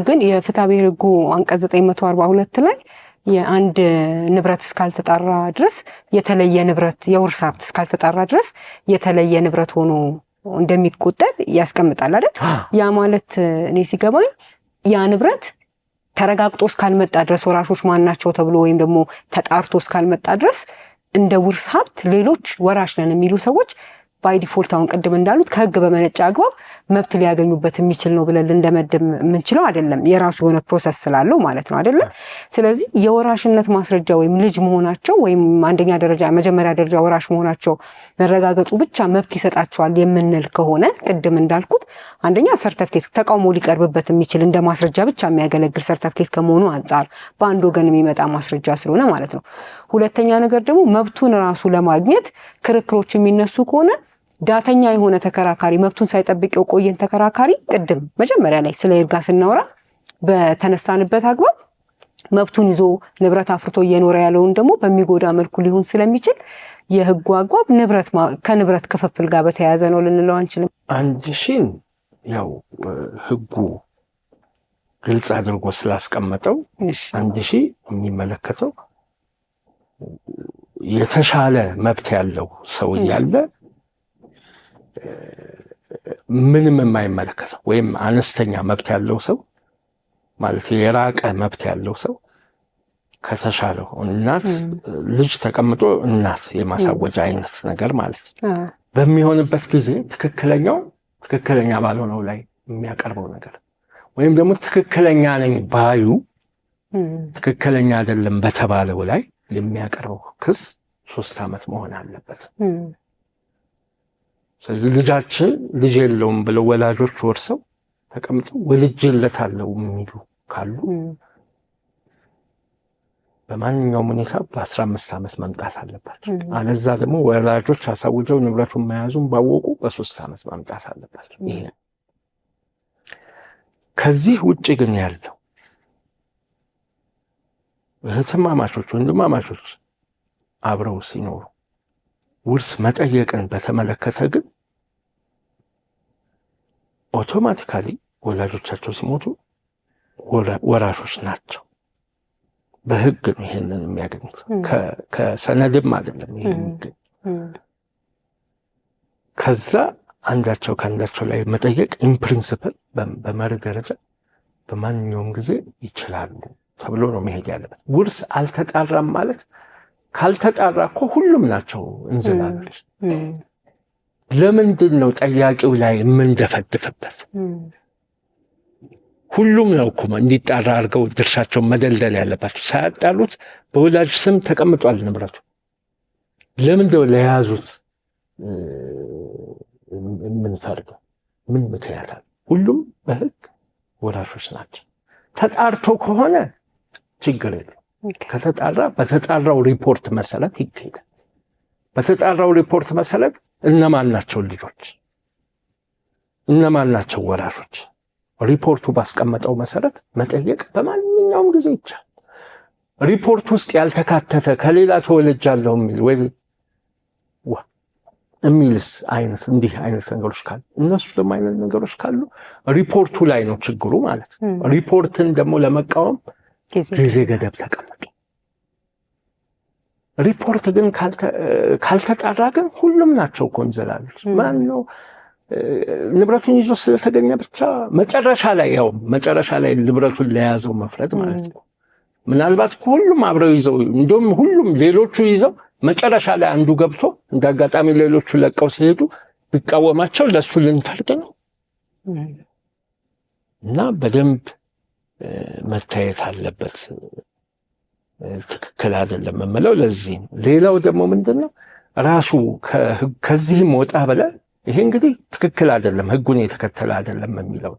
A: ግን የፍትሐ ብሔር ሕጉ አንቀጽ 942 ላይ የአንድ ንብረት እስካልተጣራ ድረስ የተለየ ንብረት የውርስ ሀብት እስካልተጣራ ድረስ የተለየ ንብረት ሆኖ እንደሚቆጠር ያስቀምጣል አይደል? ያ ማለት እኔ ሲገባኝ ያ ንብረት ተረጋግጦ እስካልመጣ ድረስ ወራሾች ማናቸው ተብሎ ወይም ደግሞ ተጣርቶ እስካልመጣ ድረስ እንደ ውርስ ሀብት ሌሎች ወራሽ ነን የሚሉ ሰዎች ባይ ዲፎልት አሁን ቅድም እንዳሉት ከሕግ በመነጨ አግባብ መብት ሊያገኙበት የሚችል ነው ብለን ልንደመድም የምንችለው አይደለም። የራሱ የሆነ ፕሮሰስ ስላለው ማለት ነው አይደለም። ስለዚህ የወራሽነት ማስረጃ ወይም ልጅ መሆናቸው ወይም አንደኛ ደረጃ መጀመሪያ ደረጃ ወራሽ መሆናቸው መረጋገጡ ብቻ መብት ይሰጣቸዋል የምንል ከሆነ ቅድም እንዳልኩት አንደኛ ሰርተፍኬት ተቃውሞ ሊቀርብበት የሚችል እንደ ማስረጃ ብቻ የሚያገለግል ሰርተፍኬት ከመሆኑ አንጻር በአንድ ወገን የሚመጣ ማስረጃ ስለሆነ ማለት ነው። ሁለተኛ ነገር ደግሞ መብቱን ራሱ ለማግኘት ክርክሮች የሚነሱ ከሆነ ዳተኛ የሆነ ተከራካሪ መብቱን ሳይጠብቅ የቆየን ተከራካሪ ቅድም መጀመሪያ ላይ ስለ ይርጋ ስናወራ በተነሳንበት አግባብ መብቱን ይዞ ንብረት አፍርቶ እየኖረ ያለውን ደግሞ በሚጎዳ መልኩ ሊሆን ስለሚችል የሕጉ አግባብ ከንብረት ክፍፍል ጋር በተያያዘ ነው ልንለው አንችልም።
B: አንድ ሺን ያው ሕጉ ግልጽ አድርጎ ስላስቀመጠው አንድ ሺ የሚመለከተው የተሻለ መብት ያለው ሰው እያለ ምንም የማይመለከተው ወይም አነስተኛ መብት ያለው ሰው ማለት የራቀ መብት ያለው ሰው ከተሻለው እናት ልጅ ተቀምጦ እናት የማሳወጃ አይነት ነገር ማለት በሚሆንበት ጊዜ ትክክለኛ ባልሆነው ላይ የሚያቀርበው ነገር ወይም ደግሞ ትክክለኛ ነኝ ባዩ ትክክለኛ አይደለም በተባለው ላይ የሚያቀርበው ክስ 3 ዓመት መሆን አለበት። ስለዚህ ልጃችን ልጅ የለውም ብለው ወላጆች ወርሰው ተቀምጠው ወልጄለታለሁ የሚሉ ካሉ በማንኛውም ሁኔታ በ15 ዓመት መምጣት አለባቸው። አለዛ ደግሞ ወላጆች አሳውጀው ንብረቱን መያዙን ባወቁ በ3 ዓመት መምጣት አለባቸው። ይሄ ከዚህ ውጭ ግን ያለው እህትማማቾች ወንድማማቾች አብረው ሲኖሩ ውርስ መጠየቅን በተመለከተ ግን ኦቶማቲካሊ ወላጆቻቸው ሲሞቱ ወራሾች ናቸው። በህግ ነው ይሄንን የሚያገኙት፣ ከሰነድም አይደለም። ይሄን ከዛ አንዳቸው ከአንዳቸው ላይ መጠየቅ ኢንፕሪንሲፕል በመርህ ደረጃ በማንኛውም ጊዜ ይችላሉ ተብሎ ነው መሄድ ያለበት። ውርስ አልተጣራም ማለት ካልተጣራ እኮ ሁሉም ናቸው እንዝላሎች። ለምንድን ነው ጠያቂው ላይ የምንደፈድፍበት? ሁሉም ነው እኮ እንዲጣራ አድርገው ድርሻቸውን መደልደል ያለባቸው። ሳያጣሉት በወላጅ ስም ተቀምጧል ንብረቱ። ለምንድነው ለያዙት የምንፈርደው? ምን ምክንያት አለ? ሁሉም በህግ ወራሾች ናቸው። ተጣርቶ ከሆነ ችግር የለም። ከተጣራ በተጣራው ሪፖርት መሰረት ይካሄዳል። በተጣራው ሪፖርት መሰረት እነማን ናቸው ልጆች፣ እነማን ናቸው ወራሾች፣ ሪፖርቱ ባስቀመጠው መሰረት መጠየቅ በማንኛውም ጊዜ ይቻላል። ሪፖርት ውስጥ ያልተካተተ ከሌላ ሰው ወልጃለሁ የሚል ወይ የሚልስ አይነት እንዲህ አይነት ነገሮች ካሉ እነሱ ደግሞ አይነት ነገሮች ካሉ ሪፖርቱ ላይ ነው ችግሩ ማለት ነው። ሪፖርትን ደግሞ ለመቃወም ጊዜ ገደብ ተቀመጡ። ሪፖርት ግን ካልተጣራ ግን ሁሉም ናቸው እኮ እንዝላሎች። ማን ነው ንብረቱን ይዞ ስለተገኘ ብቻ መጨረሻ ላይ ንብረቱን ለያዘው መፍረድ ማለት ነው። ምናልባት ሁሉም አብረው ይዘው እንደውም ሁሉም ሌሎቹ ይዘው መጨረሻ ላይ አንዱ ገብቶ እንዳጋጣሚ ሌሎቹ ለቀው ሲሄዱ ቢቃወማቸው ለሱ ልንፈርድ ነው እና በደንብ መታየት አለበት። ትክክል አይደለም የምለው ለዚህ ነው። ሌላው ደግሞ ምንድነው ራሱ ከዚህም ወጣ ብለ ይሄ እንግዲህ ትክክል አይደለም ህጉን የተከተለ አይደለም የሚለው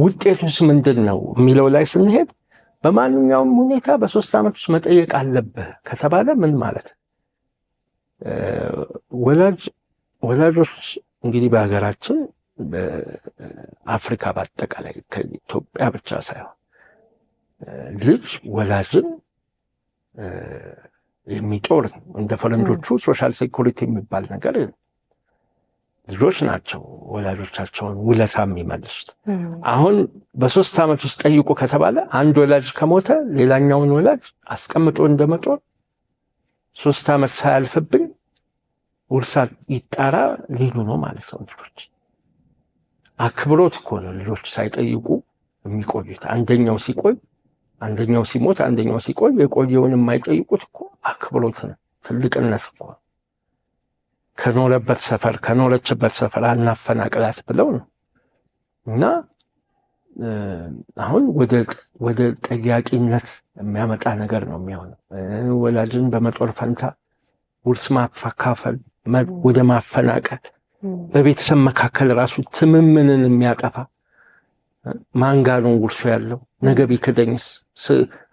B: ውጤቱስ ምንድነው የሚለው ላይ ስንሄድ በማንኛውም ሁኔታ በ3 ዓመት ውስጥ መጠየቅ አለብህ ከተባለ ምን ማለት ወላጆች እንግዲህ በሀገራችን በአፍሪካ በአጠቃላይ ከኢትዮጵያ ብቻ ሳይሆን ልጅ ወላጅን የሚጦር እንደ ፈረንጆቹ ሶሻል ሴኩሪቲ የሚባል ነገር ልጆች ናቸው ወላጆቻቸውን ውለታ የሚመልሱት። አሁን በ3 ዓመት ውስጥ ጠይቁ ከተባለ አንድ ወላጅ ከሞተ ሌላኛውን ወላጅ አስቀምጦ እንደመጦር 3 ዓመት ሳያልፍብኝ ውርሳ ይጣራ ሊሉ ነው ማለት ነው። ልጆች አክብሮት እኮ ነው ልጆች ሳይጠይቁ የሚቆዩት። አንደኛው ሲቆይ አንደኛው ሲሞት አንደኛው ሲቆይ የቆየውን የማይጠይቁት እኮ አክብሮት ነው፣ ትልቅነት እኮ ከኖረበት ሰፈር ከኖረችበት ሰፈር አናፈናቅላት ብለው ነው። እና አሁን ወደ ጠያቂነት የሚያመጣ ነገር ነው የሚሆነው። ወላጅን በመጦር ፈንታ ውርስ ማካፈል ወደ ማፈናቀል፣ በቤተሰብ መካከል ራሱ ትምምንን የሚያጠፋ ማንጋ ነው ውርሱ ያለው፣ ነገ ቢክደኝስ፣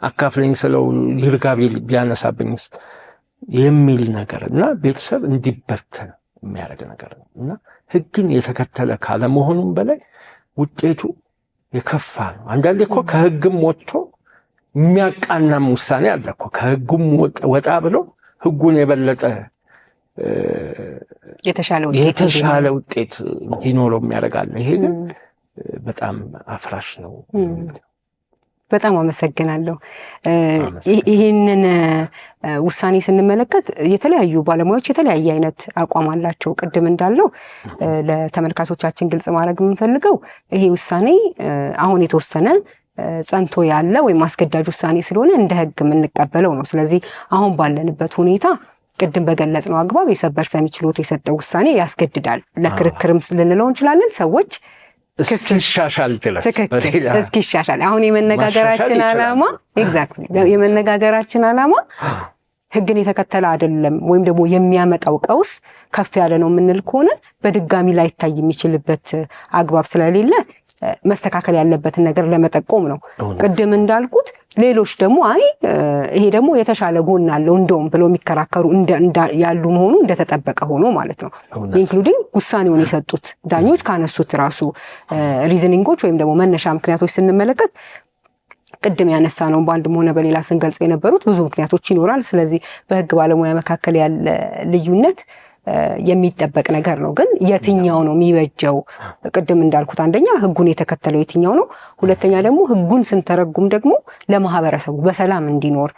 B: አካፍለኝ ስለው ይርጋ ቢያነሳብኝስ የሚል ነገር እና ቤተሰብ እንዲበተን የሚያደርግ ነገር ነው። እና ህግን የተከተለ ካለመሆኑም በላይ ውጤቱ የከፋ ነው። አንዳንዴ እኮ ከህግም ወጥቶ የሚያቃናም ውሳኔ አለ እኮ። ከህጉም ወጣ ብሎ ህጉን የበለጠ የተሻለ ውጤት እንዲኖረው የሚያደርጋል። ይሄ ግን በጣም አፍራሽ ነው።
A: በጣም አመሰግናለሁ። ይህንን ውሳኔ ስንመለከት የተለያዩ ባለሙያዎች የተለያየ አይነት አቋም አላቸው። ቅድም እንዳለው ለተመልካቾቻችን ግልጽ ማድረግ የምንፈልገው ይሄ ውሳኔ አሁን የተወሰነ ጸንቶ ያለ ወይም አስገዳጅ ውሳኔ ስለሆነ እንደ ሕግ የምንቀበለው ነው። ስለዚህ አሁን ባለንበት ሁኔታ ቅድም በገለጽነው አግባብ የሰበር ሰሚ ችሎት የሰጠው ውሳኔ ያስገድዳል። ለክርክርም ልንለው እንችላለን። ሰዎች
B: እስኪሻሻል ድረስ
A: እስኪሻሻል አሁን የመነጋገራችን ዓላማ የመነጋገራችን ዓላማ ሕግን የተከተለ አይደለም ወይም ደግሞ የሚያመጣው ቀውስ ከፍ ያለ ነው የምንል ከሆነ በድጋሚ ላይታይ የሚችልበት አግባብ ስለሌለ መስተካከል ያለበትን ነገር ለመጠቆም ነው። ቅድም እንዳልኩት ሌሎች ደግሞ ይሄ ደግሞ የተሻለ ጎን አለው እንደውም ብለው የሚከራከሩ ያሉ መሆኑ እንደተጠበቀ ሆኖ ማለት ነው። ኢንክሉዲንግ ውሳኔውን የሰጡት ዳኞች ካነሱት ራሱ ሪዝኒንጎች ወይም ደግሞ መነሻ ምክንያቶች ስንመለከት ቅድም ያነሳ ነው በአንድም ሆነ በሌላ ስንገልጸው የነበሩት ብዙ ምክንያቶች ይኖራል። ስለዚህ በሕግ ባለሙያ መካከል ያለ ልዩነት የሚጠበቅ ነገር ነው። ግን የትኛው ነው የሚበጀው? ቅድም እንዳልኩት አንደኛ ሕጉን የተከተለው የትኛው ነው፣ ሁለተኛ ደግሞ ሕጉን ስንተረጉም ደግሞ ለማህበረሰቡ በሰላም እንዲኖር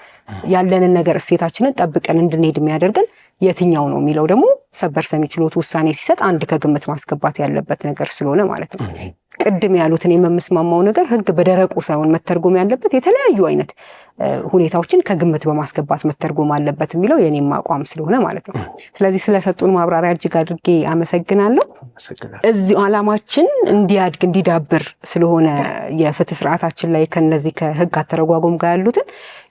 A: ያለንን ነገር እሴታችንን ጠብቀን እንድንሄድ የሚያደርገን የትኛው ነው የሚለው ደግሞ ሰበር ሰሚ ችሎት ውሳኔ ሲሰጥ አንድ ከግምት ማስገባት ያለበት ነገር ስለሆነ ማለት ነው። ቅድም ያሉትን የምስማማው ነገር ሕግ በደረቁ ሳይሆን መተርጎም ያለበት የተለያዩ አይነት ሁኔታዎችን ከግምት በማስገባት መተርጎም አለበት የሚለው የኔም አቋም ስለሆነ ማለት ነው። ስለዚህ ስለሰጡን ማብራሪያ እጅግ አድርጌ አመሰግናለሁ። እዚህ ዓላማችን እንዲያድግ እንዲዳብር ስለሆነ የፍትህ ስርዓታችን ላይ ከነዚህ ከሕግ አተረጓጎም ጋር ያሉትን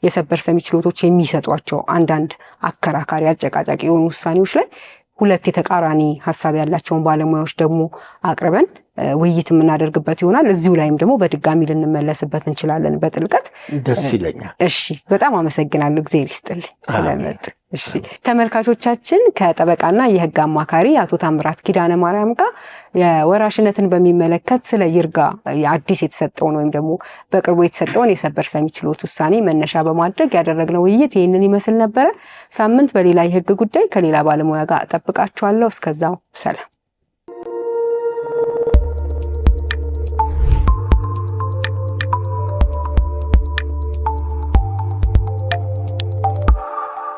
A: የሰበር ሰሚ ችሎቶች የሚሰጧቸው አንዳንድ አከራካሪ አጨቃጫቂ የሆኑ ውሳኔዎች ላይ ሁለት የተቃራኒ ሀሳብ ያላቸውን ባለሙያዎች ደግሞ አቅርበን ውይይት የምናደርግበት ይሆናል። እዚሁ ላይም ደግሞ በድጋሚ ልንመለስበት እንችላለን በጥልቀት።
B: ደስ ይለኛል።
A: እሺ፣ በጣም አመሰግናለሁ። እግዚአብሔር ይስጥልኝ ስለመጡ። እሺ፣ ተመልካቾቻችን ከጠበቃና የሕግ አማካሪ አቶ ታምራት ኪዳነ ማርያም ጋር የወራሽነትን በሚመለከት ስለ ይርጋ አዲስ የተሰጠውን ወይም ደግሞ በቅርቡ የተሰጠውን የሰበር ሰሚ ችሎት ውሳኔ መነሻ በማድረግ ያደረግነው ውይይት ይህንን ይመስል ነበረ። ሳምንት በሌላ የሕግ ጉዳይ ከሌላ ባለሙያ ጋር እጠብቃችኋለሁ። እስከዛው ሰላም።